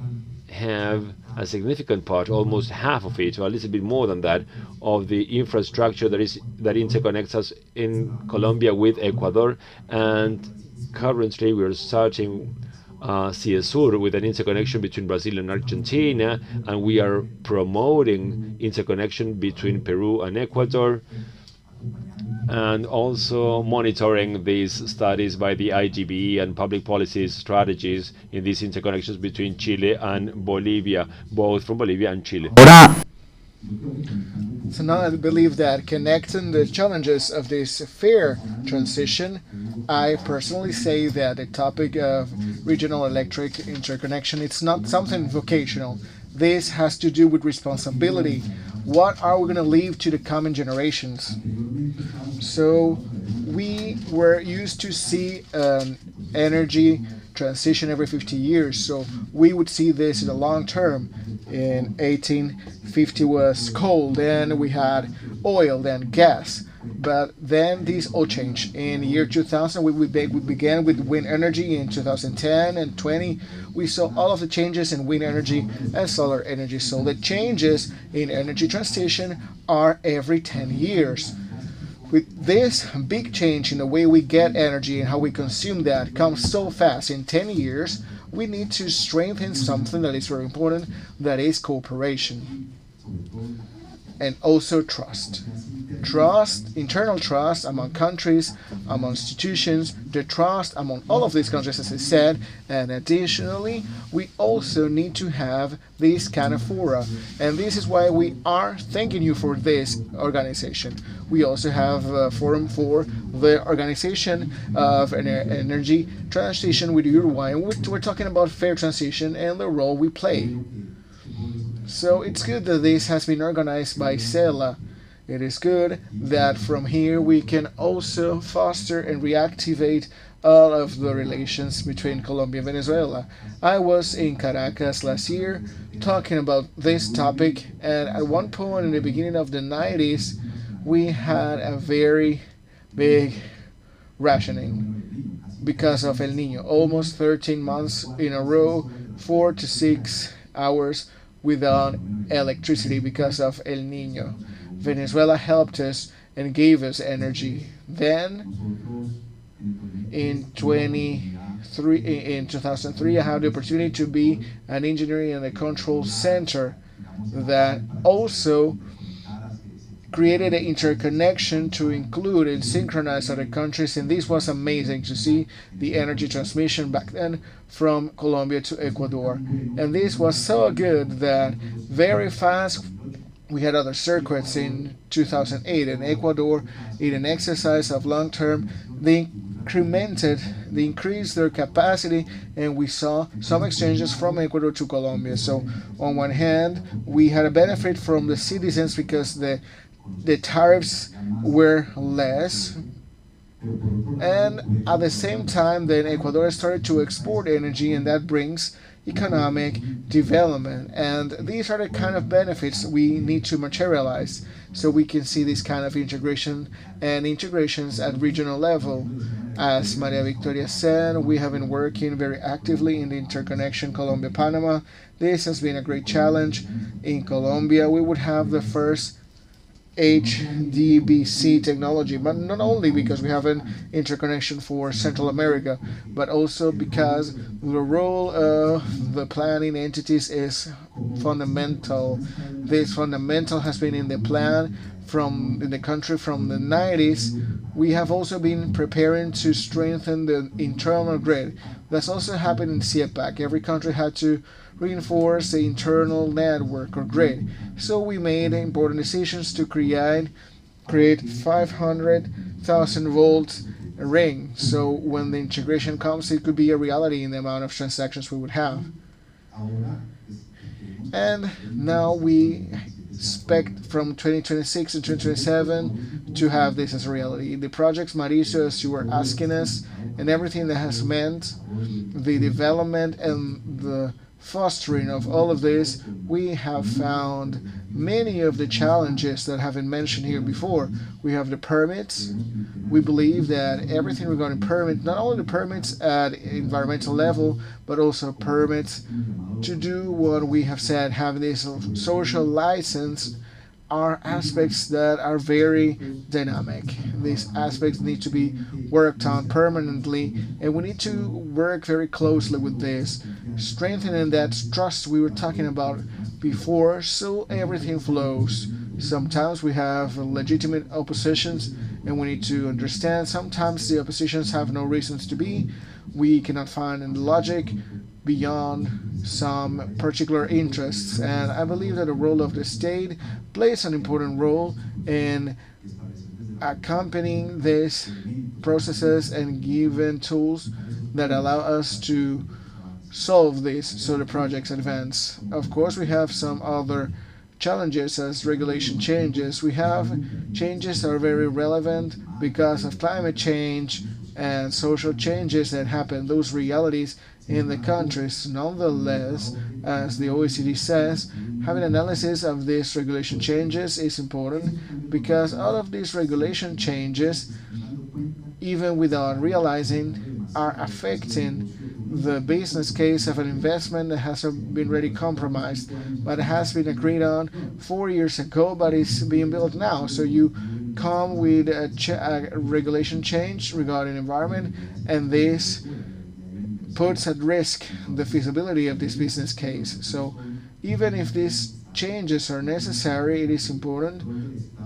[SPEAKER 5] have a significant part, almost half of it, or a little bit more than that, of the infrastructure that interconnects us in Colombia with Ecuador. And currently we are starting Ciesur with an interconnection between Brazil and Argentina, and we are promoting interconnection between Peru and Ecuador, and also monitoring these studies by the IGB and public policy strategies in these interconnections between Chile and Bolivia, both from Bolivia and Chile.
[SPEAKER 6] So now I believe that connecting the challenges of this fair transition, I personally say that the topic of regional electric interconnection, it's not something vocational. This has to do with responsibility. What are we going to leave to the coming generations? So we were used to see an energy transition every 50 years. So we would see this in the long term. In 1850 was coal, then we had oil, then gas. But then these all changed. In the year 2000, we began with wind energy. In 2010 and 20, we saw all of the changes in wind energy and solar energy. So the changes in energy transition are every 10 years. With this big change in the way we get energy and how we consume that comes so fast in 10 years, we need to strengthen something that is very important, that is cooperation. And also trust. Trust, internal trust among countries, among institutions, the trust among all of these countries, as I said, and additionally, we also need to have this kind of fora. And this is why we are thanking you for this organization. We also have a forum for the organization of energy transition with Uruguay. And we're talking about fair transition and the role we play. So it's good that this has been organized by SELA. It is good that from here we can also foster and reactivate all of the relations between Colombia and Venezuela. I was in Caracas last year talking about this topic, and at one point in the beginning of the 90s, we had a very big rationing because of El Niño. Almost 13 months in a row, 4 to 6 hours without electricity because of El Niño. Venezuela helped us and gave us energy. Then, in 2003, I had the opportunity to be an engineer in a control center that also created an interconnection to include and synchronize other countries, and this was amazing to see the energy transmission back then from Colombia to Ecuador. And this was so good that very fast we had other circuits in 2008 in Ecuador. In an exercise of long term, they increased their capacity, and we saw some exchanges from Ecuador to Colombia. So on one hand, we had a benefit from the citizens because the tariffs were less And at the same time, then Ecuador started to export energy, and that brings economic development. And these are the kind of benefits we need to materialize so we can see this kind of integration and integrations at regional level. As Maria Victoria said, we have been working very actively in the interconnection Colombia-Panama. This has been a great challenge. In Colombia, we would have the first HDBC technology, but not only because we have an interconnection for Central America, but also because the role of the planning entities is fundamental. This fundamental has been in the plan in the country from the 90s. We have also been preparing to strengthen the internal grid. That's also happened in CIEPAC. Every country had to reinforce the internal network or grid. So we made important decisions to create 500,000 volt ring. So when the integration comes, it could be a reality in the amount of transactions we would have. And now we expect from 2026 to 2027 to have this as a reality. The projects, Mauricio, as you were asking us, and everything that has meant the development and the fostering of all of this, we have found many of the challenges that have been mentioned here before. We have the permits. We believe that everything regarding permits, not only the permits at environmental level, but also permits to do what we have said, have this social license, are aspects that are very dynamic. These aspects need to be worked on permanently, and we need to work very closely with this, strengthening that trust we were talking about before, so everything flows. Sometimes we have legitimate oppositions, and we need to understand sometimes the oppositions have no reasons to be. We cannot find any logic beyond some particular interests, and I believe that the role of the state plays an important role in accompanying these processes and giving tools that allow us to solve this so the projects advance. Of course, we have some other challenges as regulation changes. We have changes that are very relevant because of climate change and social changes that happen, those realities in the countries. Nonetheless, as the OECD says, having analysis of these regulation changes is important because all of these regulation changes, even without realizing, are affecting the business case of an investment that has been already compromised, but has been agreed on 4 years ago, but is being built now. So you come with a regulation change regarding environment, and this puts at risk the feasibility of this business case. So even if these changes are necessary, it is important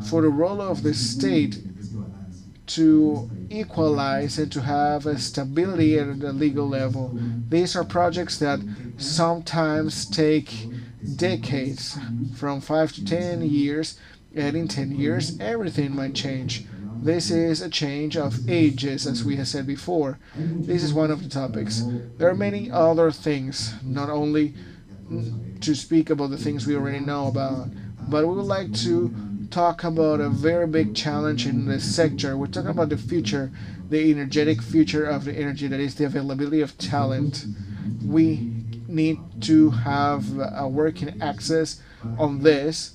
[SPEAKER 6] for the role of the state to equalize and to have a stability at the legal level. These are projects that sometimes take decades, from 5 to 10 years, and in 10 years everything might change. This is a change of ages, as we have said before. This is one of the topics. There are many other things, not only to speak about the things we already know about, but we would like to talk about a very big challenge in this sector. We're talking about the future, the energetic future of the energy, that is the availability of talent. We need to have a working access on this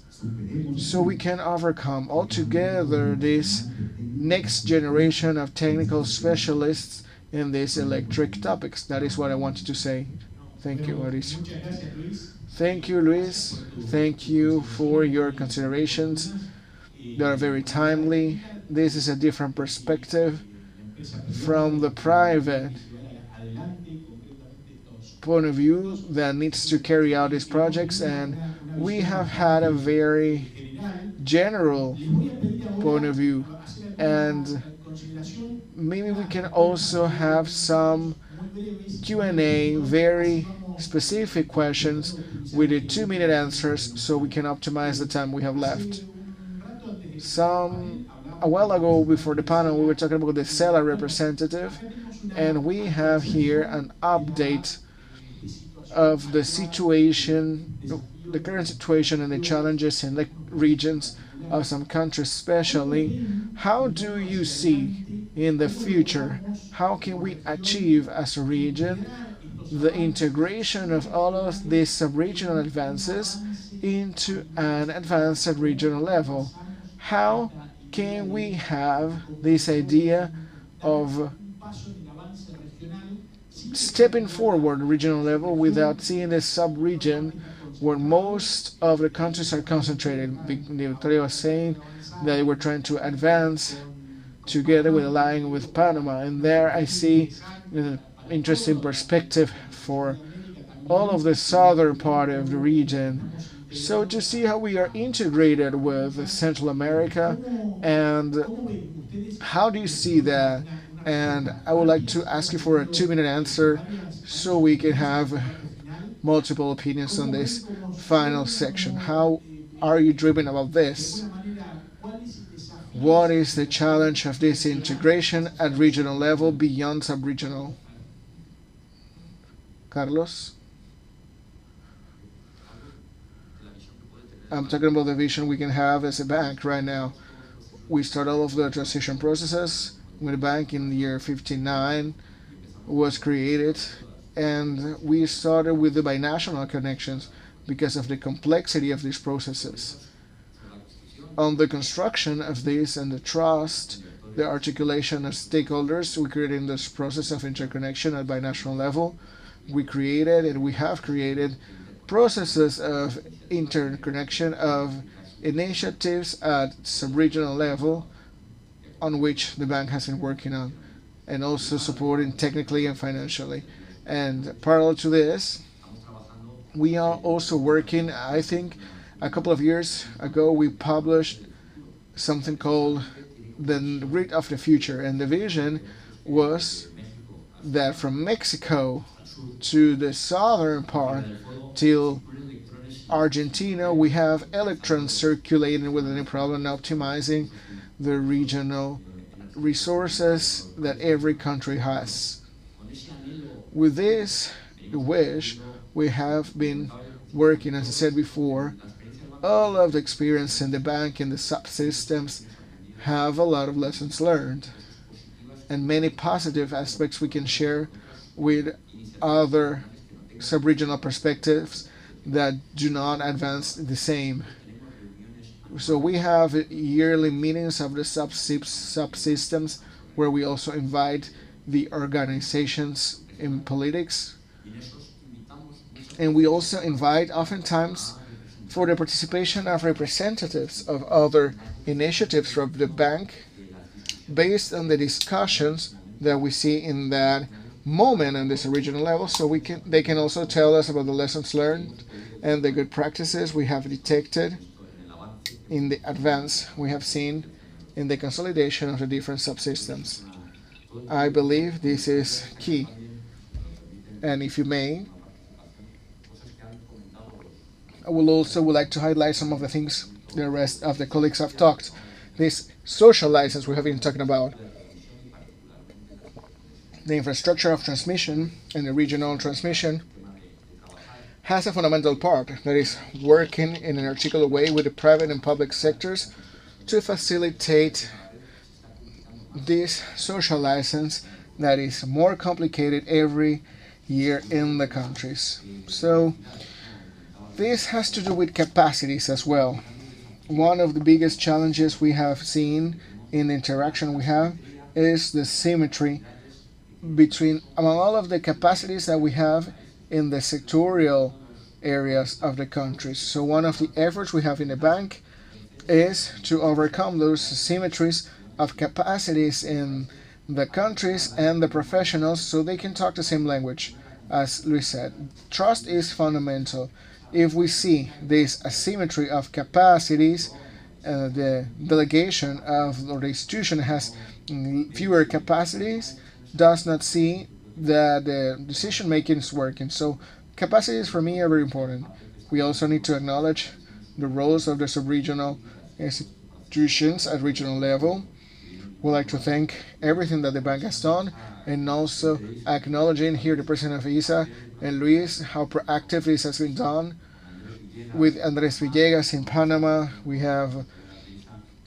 [SPEAKER 6] so we can overcome altogether this next generation of technical specialists in these electric topics. That is what I wanted to say. Thank you, Mauricio. Thank you, Luis. Thank you for your considerations. They are very timely. This is a different perspective from the private point of view that needs to carry out these projects, and we have had a very general point of view, and maybe we can also have some Q&A, very specific questions with the 2-minute answers so we can optimize the time we have left. A while ago, before the panel, we were talking about the SELA representative, and we have here an update of the situation, the current situation and the challenges in the regions of some countries especially. How do you see in the future? How can we achieve as a region the integration of all of these sub-regional advances into an advanced at regional level? How can we have this idea of stepping forward regional level without seeing the sub-region where most of the countries are concentrated? Victoria was saying that they were trying to advance together with aligning with Panama, and there I see an interesting perspective for all of the southern part of the region. So to see how we are integrated with Central America, and how do you see that? And I would like to ask you for a 2-minute answer so we can have multiple opinions on this final section. How are you driven about this? What is the challenge of this integration at regional level beyond sub-regional? Carlos? I'm talking about the vision we can have as a bank right now. We start all of the transition processes when the bank in the year 59 was created, and we started with the binational connections because of the complexity of these processes. On the construction of this and the trust, the articulation of stakeholders, we created this process of interconnection at binational level. We created and we have created processes of interconnection of initiatives at sub-regional level on which the bank has been working on, and also supporting technically and financially. And parallel to this, we are also working, I think a couple of years ago we published something called the Grid of the Future, and the vision was that from Mexico to the southern part till Argentina, we have electrons circulating without any problem, optimizing the regional resources that every country has. With this wish, we have been working, as I said before, all of the experience in the bank and the subsystems have a lot of lessons learned and many positive aspects we can share with other sub-regional perspectives that do not advance the same. So we have yearly meetings of the subsystems where we also invite the organizations in politics, and we also invite oftentimes for the participation of representatives of other initiatives from the bank based on the discussions that we see in that moment on this regional level, so they can also tell us about the lessons learned and the good practices we have detected in the advance we have seen in the consolidation of the different subsystems. I believe this is key. And if you may, I would like to highlight some of the things the rest of the colleagues have talked. This social license we have been talking about. The infrastructure of transmission and the regional transmission has a fundamental part that is working in an articulate way with the private and public sectors to facilitate this social license that is more complicated every year in the countries. So this has to do with capacities as well. One of the biggest challenges we have seen in the interaction we have is the symmetry between among all of the capacities that we have in the sectorial areas of the countries. So one of the efforts we have in the bank is to overcome those asymmetries of capacities in the countries and the professionals so they can talk the same language. As Luis said, trust is fundamental. If we see this asymmetry of capacities, the delegation of or the institution has fewer capacities, does not see that the decision making is working. So capacities for me are very important. We also need to acknowledge the roles of the sub-regional institutions at regional level. We'd like to thank everything that the bank has done, and also acknowledging here the president of ISA and Luis, how proactive this has been done. With Andres Villegas in Panama, we have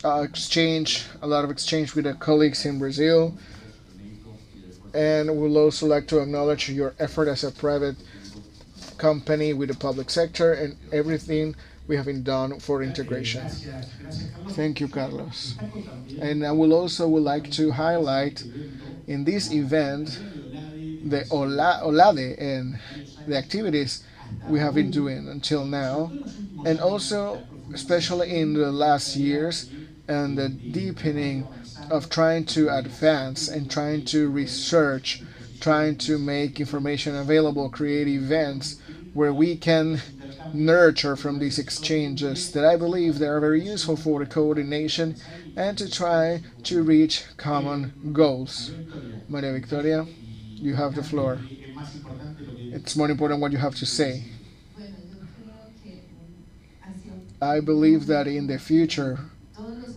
[SPEAKER 6] a lot of exchange with the colleagues in Brazil. And we'll also like to acknowledge your effort as a private company with the public sector and everything we have been done for integration. Thank you, Carlos. And I would like to highlight in this event the OLADE and the activities we have been doing until now, and also especially in the last years and the deepening of trying to advance and trying to research, trying to make information available, create events where we can nurture from these exchanges that I believe they are very useful for the coordination and to try to reach common goals. Maria Victoria, you have the floor. It's more important what you have to say. I believe that in the future,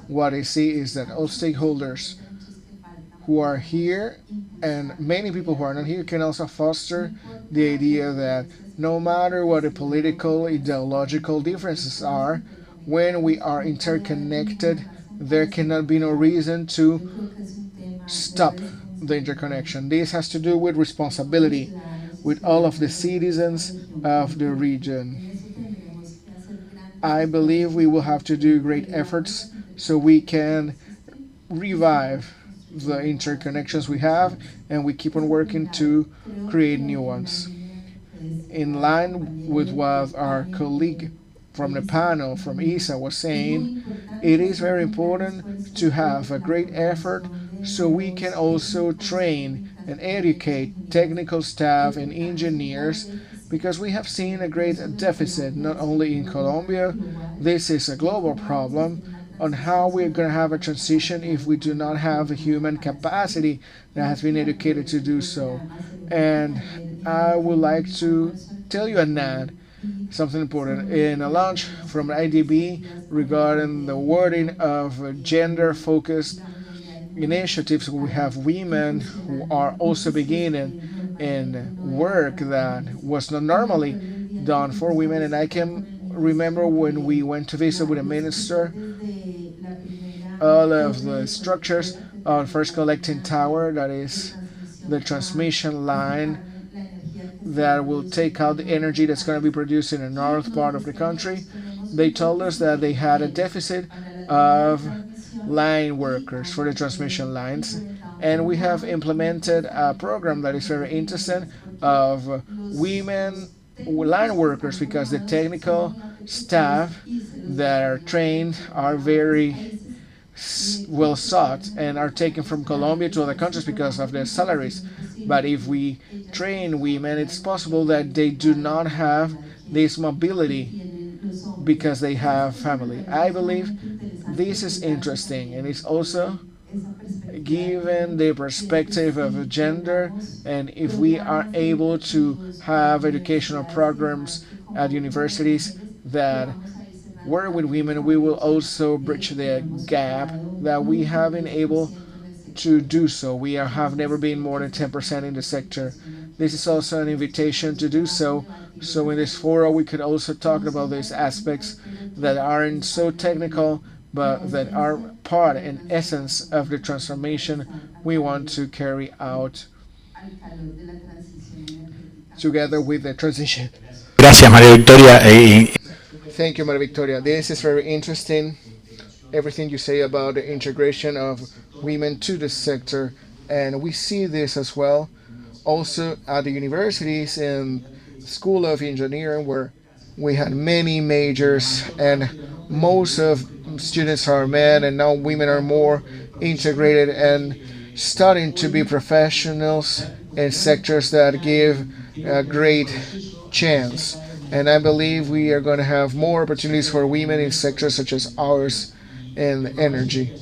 [SPEAKER 6] what I see is that all stakeholders who are here and many people who are not here can also foster the idea that no matter what the political, ideological differences are, when we are interconnected, there cannot be no reason to stop the interconnection. This has to do with responsibility with all of the citizens of the region. I believe we will have to do great efforts so we can revive the interconnections we have and we keep on working to create new ones. In line with what our colleague from the panel from ISA was saying, it is very important to have a great effort so we can also train and educate technical staff and engineers, because we have seen a great deficit not only in Colombia, this is a global problem, on how we're going to have a transition if we do not have a human capacity that has been educated to do so. And I would like to tell you, Anand, something important. In a launch from IDB regarding the wording of gender-focused initiatives, we have women who are also beginning in work that was not normally done for women. And I can remember when we went to visit with a minister, all of the structures on first collecting tower, that is the transmission line that will take out the energy that's going to be produced in the north part of the country. They told us that they had a deficit of line workers for the transmission lines, and we have implemented a program that is very interesting of women line workers, because the technical staff that are trained are very well sought and are taken from Colombia to other countries because of their salaries. But if we train women, it's possible that they do not have this mobility because they have family. I believe this is interesting, and it's also given the perspective of gender, and if we are able to have educational programs at universities that work with women, we will also bridge the gap that we have been able to do so. We have never been more than 10% in the sector. This is also an invitation to do so. So in this forum, we could also talk about these aspects that aren't so technical, but that are part and essence of the transformation we want to carry out together with the transition.
[SPEAKER 7] Gracias, María Victoria.
[SPEAKER 6] Thank you, Maria Victoria. This is very interesting, everything you say about the integration of women to the sector, and we see this as well also at the universities and School of Engineering, where we had many majors and most of students are men, and now women are more integrated and starting to be professionals in sectors that give a great chance. And I believe we are going to have more opportunities for women in sectors such as ours in energy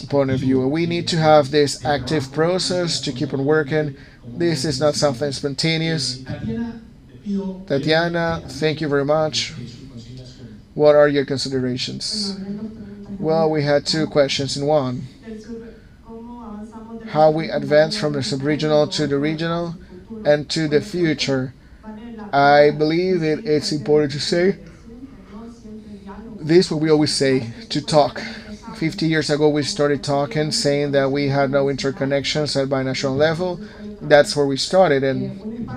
[SPEAKER 6] point of view. We need to have this active process to keep on working. This is not something spontaneous. Tatiana, thank you very much. What are your considerations? Well, we had two questions in one. How we advance from the sub-regional to the regional and to the future. I believe it's important to say this, what we always say, to talk 50 years ago we started talking, saying that we had no interconnections at binational level. That's where we started, and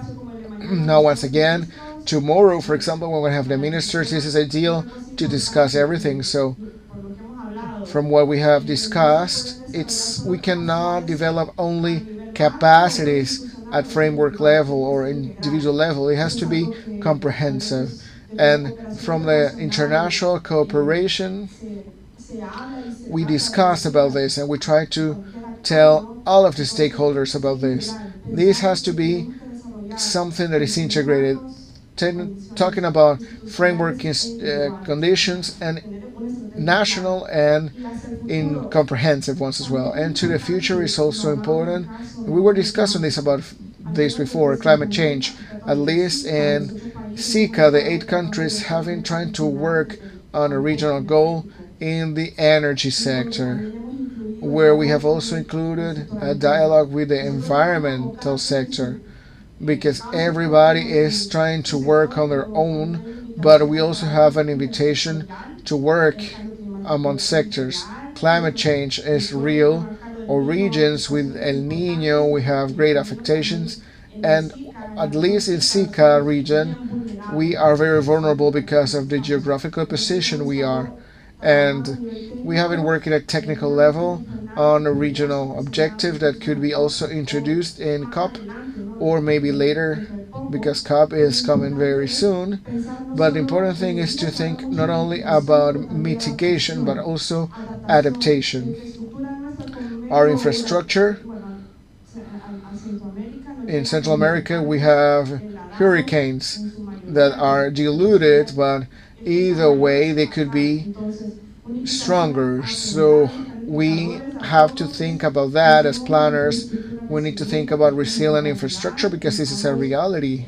[SPEAKER 6] now once again, tomorrow, for example, when we have the ministers, this is ideal to discuss everything. So from what we have discussed, we cannot develop only capacities at framework level or individual level. It has to be comprehensive. And from the international cooperation, we discussed about this and we try to tell all of the stakeholders about this. This has to be something that is integrated, talking about framework conditions and national and in comprehensive ones as well. And to the future is also important. We were discussing this before, climate change. At least in SECA, the 8 countries have been trying to work on a regional goal in the energy sector, where we have also included a dialogue with the environmental sector, because everybody is trying to work on their own, but we also have an invitation to work among sectors. Climate change is real, or regions with El Niño, we have great affectations, and at least in SECA region, we are very vulnerable because of the geographical position we are. And we have been working at technical level on a regional objective that could be also introduced in COP, or maybe later, because COP is coming very soon. But the important thing is to think not only about mitigation, but also adaptation. Our infrastructure in Central America, we have hurricanes that are diluted, but either way they could be stronger. So we have to think about that as planners. We need to think about resilient infrastructure because this is a reality.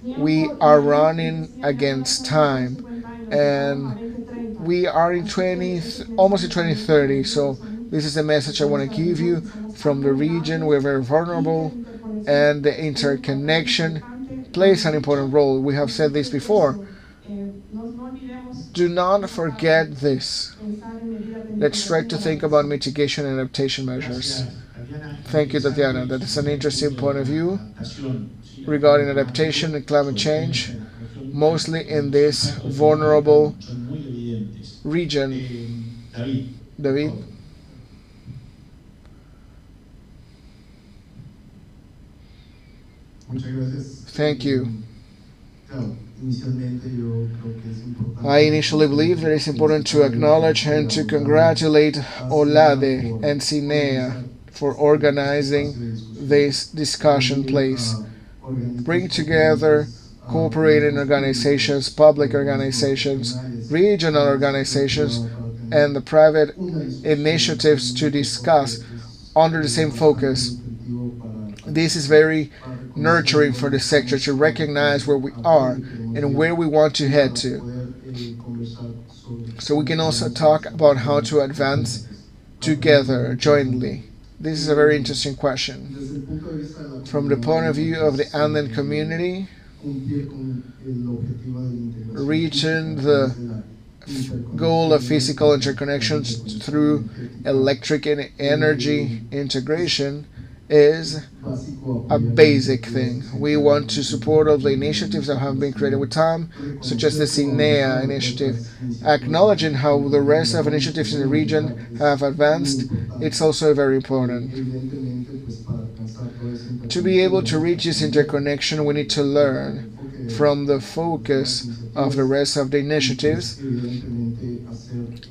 [SPEAKER 6] We are running against time, and we are in almost in 2030. So this is the message I want to give you from the region. We're very vulnerable, and the interconnection plays an important role. We have said this before. Do not forget this. Let's try to think about mitigation and adaptation measures. Thank you, Tatiana. That is an interesting point of view regarding adaptation and climate change, mostly in this vulnerable region. David? Thank you. I initially believe that it's important to acknowledge and to congratulate OLADE and CINEA for organizing this discussion place. Bring together cooperating organizations, public organizations, regional organizations, and the private initiatives to discuss under the same focus. This is very nurturing for the sector to recognize where we are and where we want to head to. So we can also talk about how to advance together, jointly. This is a very interesting question. From the point of view of the Andean community, reaching the goal of physical interconnections through electric and energy integration is a basic thing. We want to support all the initiatives that have been created with time, such as the CINEA initiative. Acknowledging how the rest of initiatives in the region have advanced, it's also very important. To be able to reach this interconnection, we need to learn from the focus of the rest of the initiatives,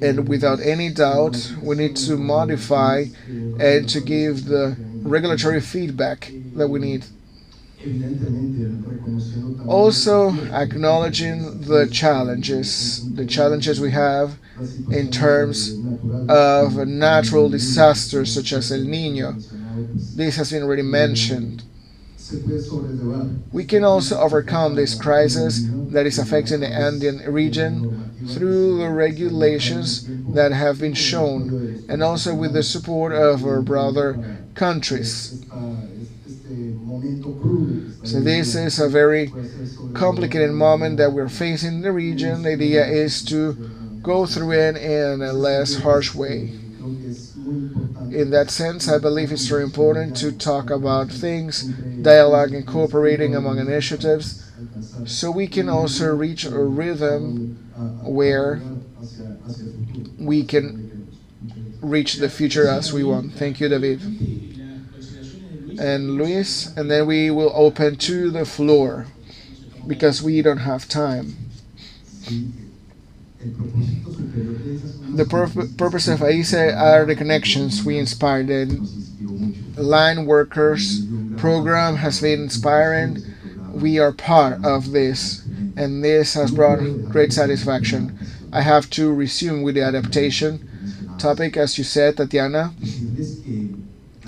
[SPEAKER 6] and without any doubt, we need to modify and to give the regulatory feedback that we need. Also acknowledging the challenges we have in terms of natural disasters such as El Niño. This has been already mentioned. We can also overcome this crisis that is affecting the Andean region through the regulations that have been shown, and also with the support of our brother countries. So this is a very complicated moment that we're facing in the region. The idea is to go through it in a less harsh way. In that sense, I believe it's very important to talk about things, dialogue and cooperating among initiatives, so we can also reach a rhythm where we can reach the future as we want. Thank you, David. And Luis, and then we will open to the floor because we don't have time. The purpose of AISE are the connections we inspired. The line workers program has been inspiring. We are part of this, and this has brought great satisfaction. I have to resume with the adaptation topic, as you said, Tatiana.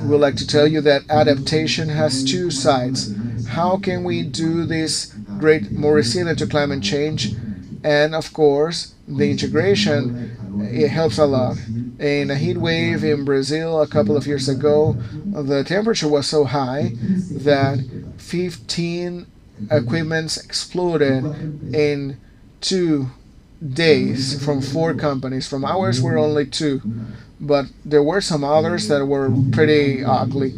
[SPEAKER 6] We would like to tell you that adaptation has two sides. How can we do this more resilient to climate change? And of course, the integration, it helps a lot. In a heat wave in Brazil a couple of years ago, the temperature was so high that 15 equipments exploded in 2 days from 4 companies. From ours, we're only 2. But there were some others that were pretty ugly.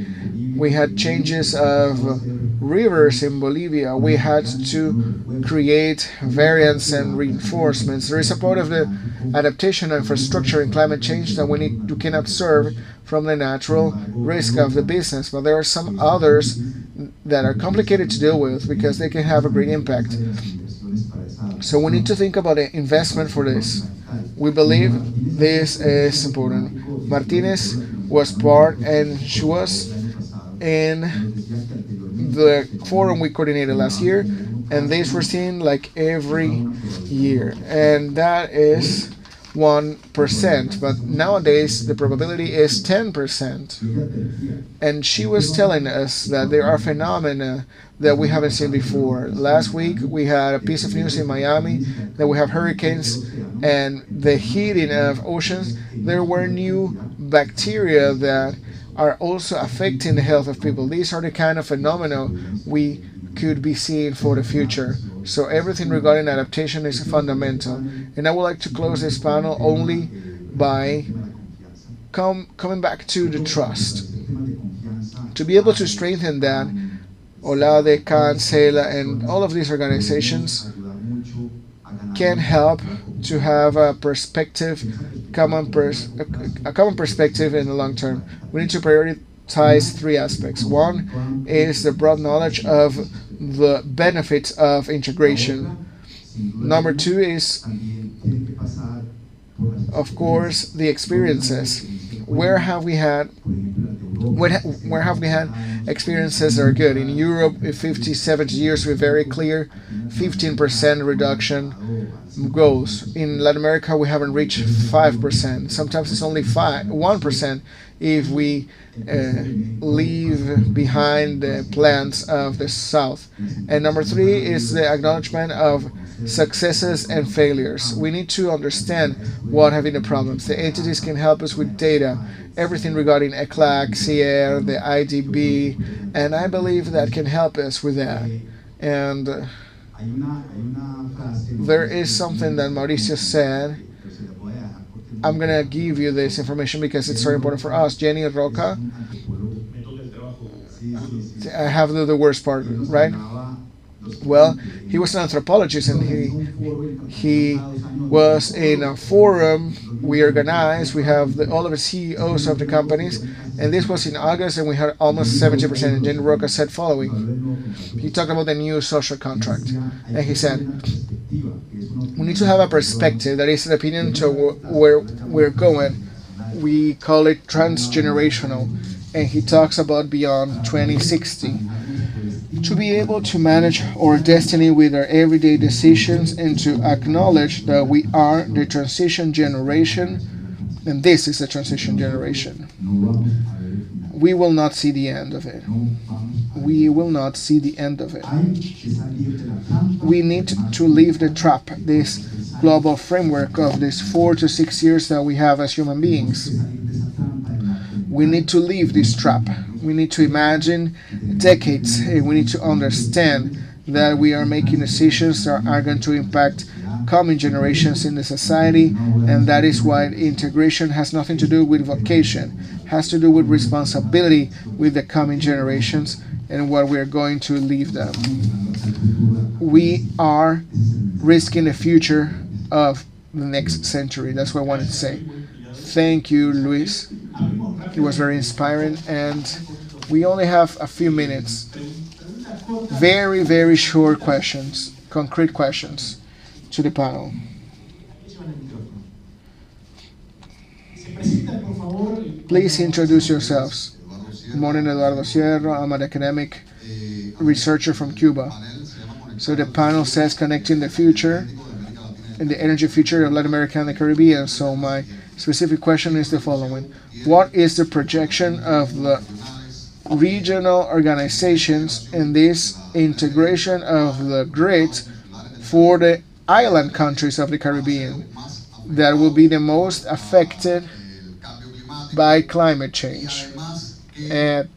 [SPEAKER 6] We had changes of rivers in Bolivia. We had to create variants and reinforcements. There is a part of the adaptation infrastructure in climate change that we can observe from the natural risk of the business, but there are some others that are complicated to deal with because they can have a great impact. So we need to think about an investment for this. We believe this is important. Martinez was part, and she was in the forum we coordinated last year, and these were seen like every year, and that is 1%, but nowadays the probability is 10%. And she was telling us that there are phenomena that we haven't seen before. Last week we had a piece of news in Miami that we have hurricanes and the heating of oceans. There were new bacteria that are also affecting the health of people. These are the kind of phenomena we could be seeing for the future. So everything regarding adaptation is fundamental. And I would like to close this panel only by coming back to the trust. To be able to strengthen that, OLADE, CAN, SELA, and all of these organizations can help to have a perspective, a common perspective in the long term. We need to prioritize 3 aspects. One is the broad knowledge of the benefits of integration. Number 2 is, of course, the experiences. Where have we had experiences that are good? In Europe, in 50, 70 years, we're very clear 15% reduction goals. In Latin America, we haven't reached 5%. Sometimes it's only 1% if we leave behind the plants of the South. And number 3 is the acknowledgement of successes and failures. We need to understand what have been the problems. The entities can help us with data, everything regarding ECLAC, CIER, the IDB, and I believe that can help us with that. And there is something that Mauricio said. I'm going to give you this information because it's very important for us. Jenny Roca, I have the worst part, right? Well, he was an anthropologist, and he was in a forum we organized. We have all of the CEOs of the companies, and this was in August, and we had almost 70%. And Jenny Roca said following. He talked about the new social contract, and he said, we need to have a perspective that is an opinion to where we're going. We call it transgenerational, and he talks about beyond 2060. To be able to manage our destiny with our everyday decisions and to acknowledge that we are the transition generation, and this is the transition generation. We will not see the end of it. We will not see the end of it. We need to leave the trap, this global framework of these 4 to 6 years that we have as human beings. We need to leave this trap. We need to imagine decades. We need to understand that we are making decisions that are going to impact coming generations in the society, and that is why integration has nothing to do with vocation, has to do with responsibility with the coming generations and what we're going to leave them. We are risking the future of the next century. That's what I wanted to say. Thank you, Luis. It was very inspiring, and we only have a few minutes. Very, very short questions, concrete questions to the panel. Please introduce yourselves. Good morning, Eduardo Sierra. I'm an academic researcher from Cuba. So the panel says connecting the future and the energy future of Latin America and the Caribbean. So my specific question is the following. What is the projection of the regional organizations in this integration of the grid for the island countries of the Caribbean that will be the most affected by climate change? And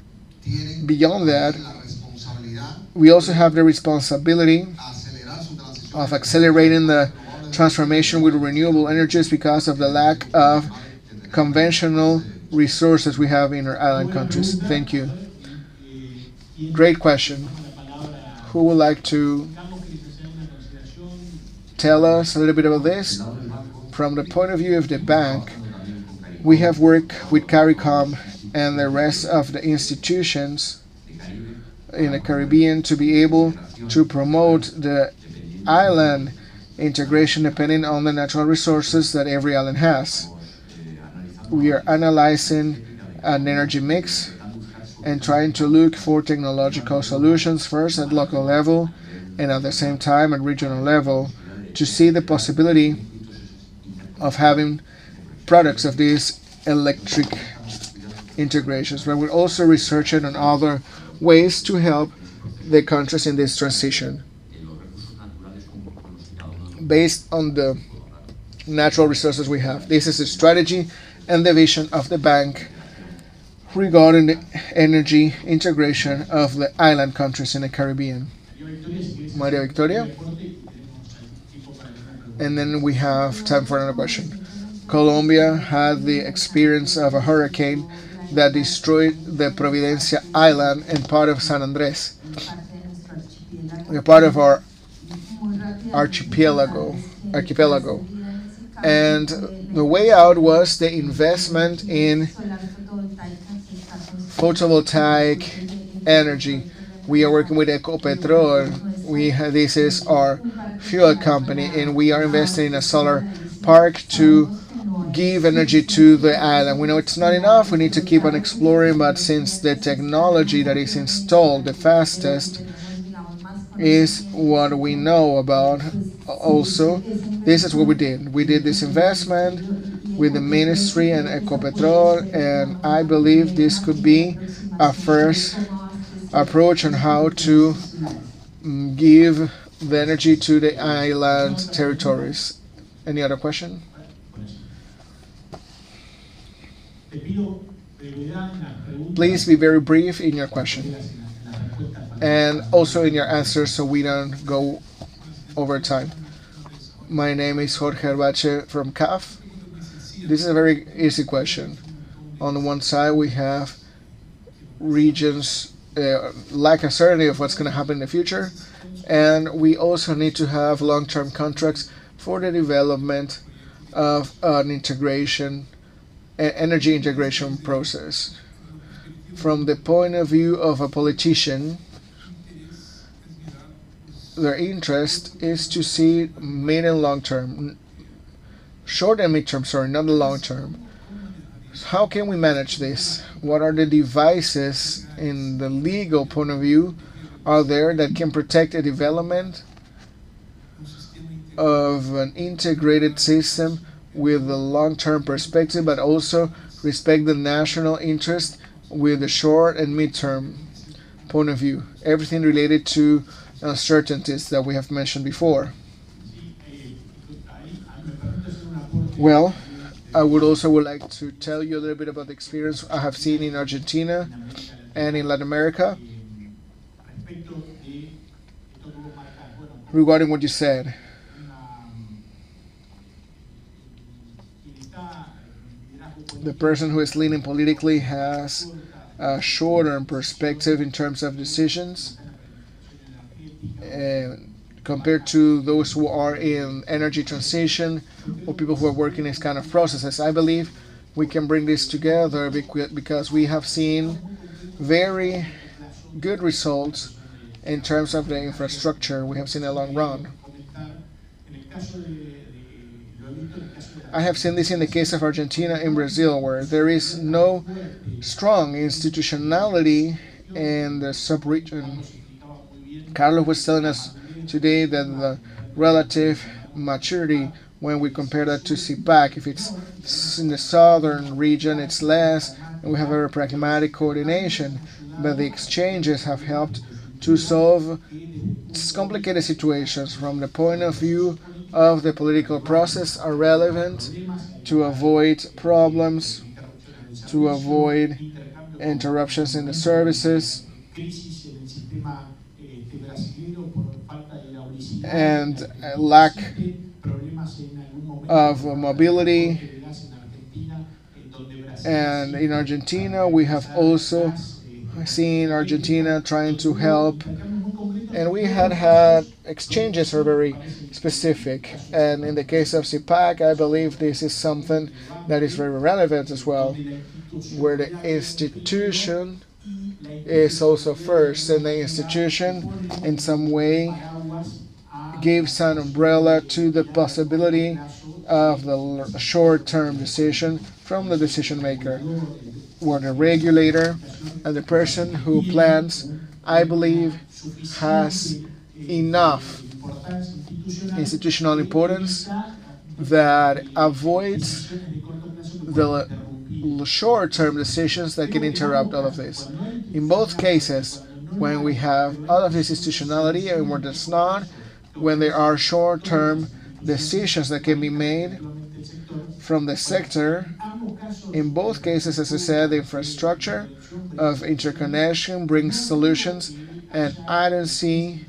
[SPEAKER 6] beyond that, we also have the responsibility of accelerating the transformation with renewable energies because of the lack of conventional resources we have in our island countries. Thank you. Great question. Who would like to tell us a little bit about this? From the point of view of the bank, we have worked with CARICOM and the rest of the institutions in the Caribbean to be able to promote the island integration depending on the natural resources that every island has. We are analyzing an energy mix and trying to look for technological solutions first at local level and at the same time at regional level to see the possibility of having products of these electric integrations. But we're also researching on other ways to help the countries in this transition based on the natural resources we have. This is the strategy and the vision of the bank regarding the energy integration of the island countries in the Caribbean. Maria Victoria? And then we have time for another question. Colombia had the experience of a hurricane that destroyed the Providencia Island and part of San Andres. They're part of our archipelago. And the way out was the investment in photovoltaic energy. We are working with Ecopetrol. This is our fuel company, and we are investing in a solar park to give energy to the island. We know it's not enough. We need to keep on exploring, but since the technology that is installed the fastest is what we know about also, this is what we did. We did this investment with the ministry and Ecopetrol, and I believe this could be a first approach on how to give the energy to the island territories. Any other question? Please be very brief in your question and also in your answers so we don't go over time. My name is Jorge Arbache from CAF. This is a very easy question. On the one side, we have regions lack of certainty of what's going to happen in the future, and we also need to have long-term contracts for the development of an energy integration process. From the point of view of a politician, their interest is to see mid and long term, short and mid term, not the long term. How can we manage this? What are the devices in the legal point of view are there that can protect the development of an integrated system with a long-term perspective, but also respect the national interest with the short and mid-term point of view? Everything related to uncertainties that we have mentioned before. Well, I would like to tell you a little bit about the experience I have seen in Argentina and in Latin America regarding what you said. The person who is leading politically has a short-term perspective in terms of decisions, compared to those who are in energy transition or people who are working in this kind of processes. I believe we can bring this together because we have seen very good results in terms of the infrastructure we have seen in the long run. I have seen this in the case of Argentina and Brazil, where there is no strong institutionality in the sub-region. Carlos was telling us today that the relative maturity, when we compare that to CPAC, if it's in the southern region, it's less, and we have a very pragmatic coordination, but the exchanges have helped to solve complicated situations from the point of view of the political process, are relevant to avoid problems, to avoid interruptions in the services, and lack of mobility. And in Argentina, we have also seen Argentina trying to help, and we had exchanges are very specific. And in the case of CPAC, I believe this is something that is very relevant as well, where the institution is also first, and the institution in some way gives an umbrella to the possibility of the short-term decision from the decision maker, where the regulator and the person who plans, I believe, has enough institutional importance that avoids the short-term decisions that can interrupt all of this. In both cases, when we have all of this institutionality and where there's not, when there are short-term decisions that can be made from the sector, in both cases, as I said, the infrastructure of interconnection brings solutions, and I don't see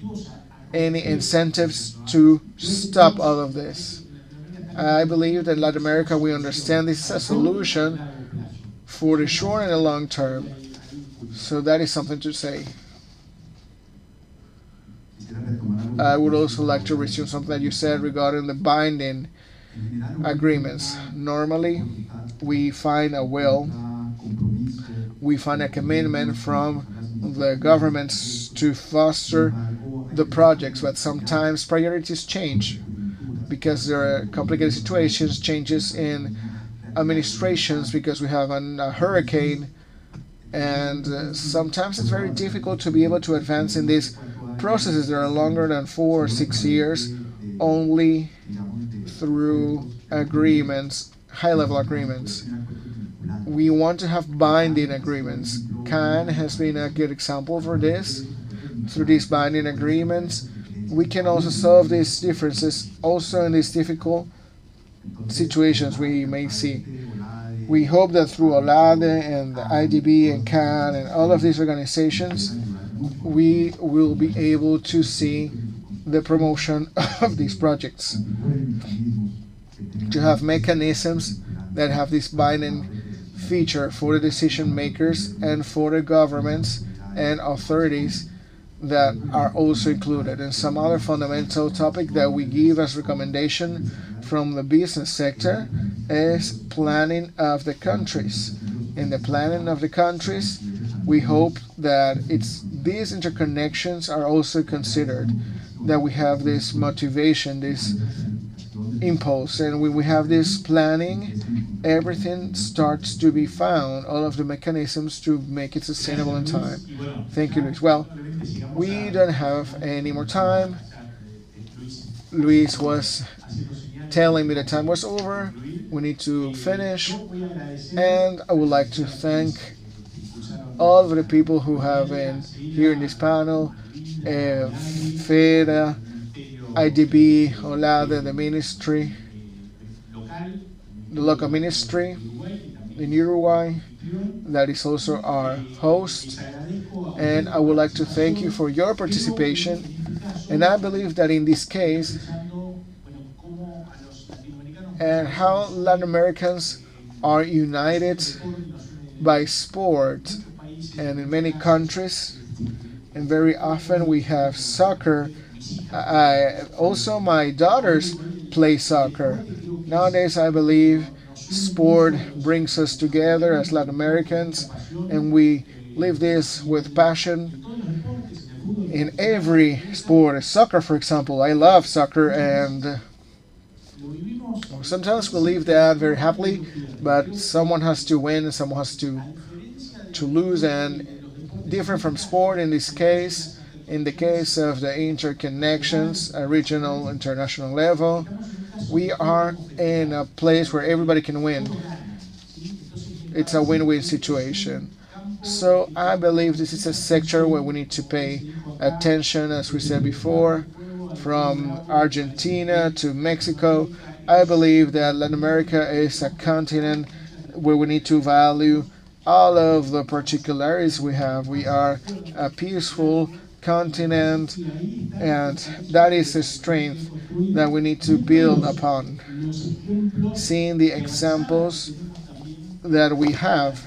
[SPEAKER 6] any incentives to stop all of this. I believe that in Latin America we understand this is a solution for the short and the long term. So that is something to say. I would also like to resume something that you said regarding the binding agreements. Normally, we find a will, we find a commitment from the governments to foster the projects, but sometimes priorities change because there are complicated situations, changes in administrations because we have a hurricane, and sometimes it's very difficult to be able to advance in these processes that are longer than 4 or 6 years, only through agreements, high-level agreements. We want to have binding agreements. Cannes has been a good example for this. Through these binding agreements, we can also solve these differences also in these difficult situations we may see. We hope that through OLADE and the IDB and Cannes and all of these organizations, we will be able to see the promotion of these projects, to have mechanisms that have this binding feature for the decision makers and for the governments and authorities that are also included. And some other fundamental topic that we give as recommendation from the business sector is planning of the countries. In the planning of the countries, we hope that these interconnections are also considered, that we have this motivation, this impulse, and when we have this planning, everything starts to be found, all of the mechanisms to make it sustainable in time. Thank you, Luis. Well, we don't have any more time. Luis was telling me the time was over. We need to finish, and I would like to thank all of the people who have been here in this panel, FEDA, IDB, OLADE, the ministry, the local ministry in Uruguay, that is also our host. And I would like to thank you for your participation. And I believe that in this case, and how Latin Americans are united by sport, and in many countries, and very often we have soccer. Also, my daughters play soccer. Nowadays, I believe sport brings us together as Latin Americans, and we live this with passion in every sport. Soccer, for example, I love soccer, and sometimes we live that very happily, but someone has to win and someone has to lose, and different from sport in this case. In the case of the interconnections at regional, international level, we are in a place where everybody can win. It's a win-win situation. So I believe this is a sector where we need to pay attention, as we said before, from Argentina to Mexico. I believe that Latin America is a continent where we need to value all of the particularities we have. We are a peaceful continent, and that is a strength that we need to build upon. Seeing the examples that we have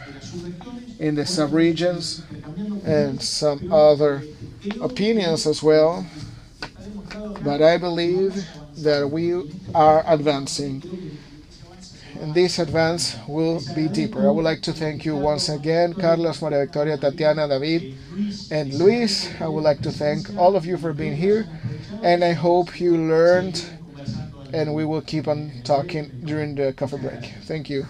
[SPEAKER 6] in the subregions and some other opinions as well, but I believe that we are advancing, and this advance will be deeper. I would like to thank you once again, Carlos, Maria Victoria, Tatiana, David, and Luis. I would like to thank all of you for being here, and I hope you learned, and we will keep on talking during the coffee break. Thank you.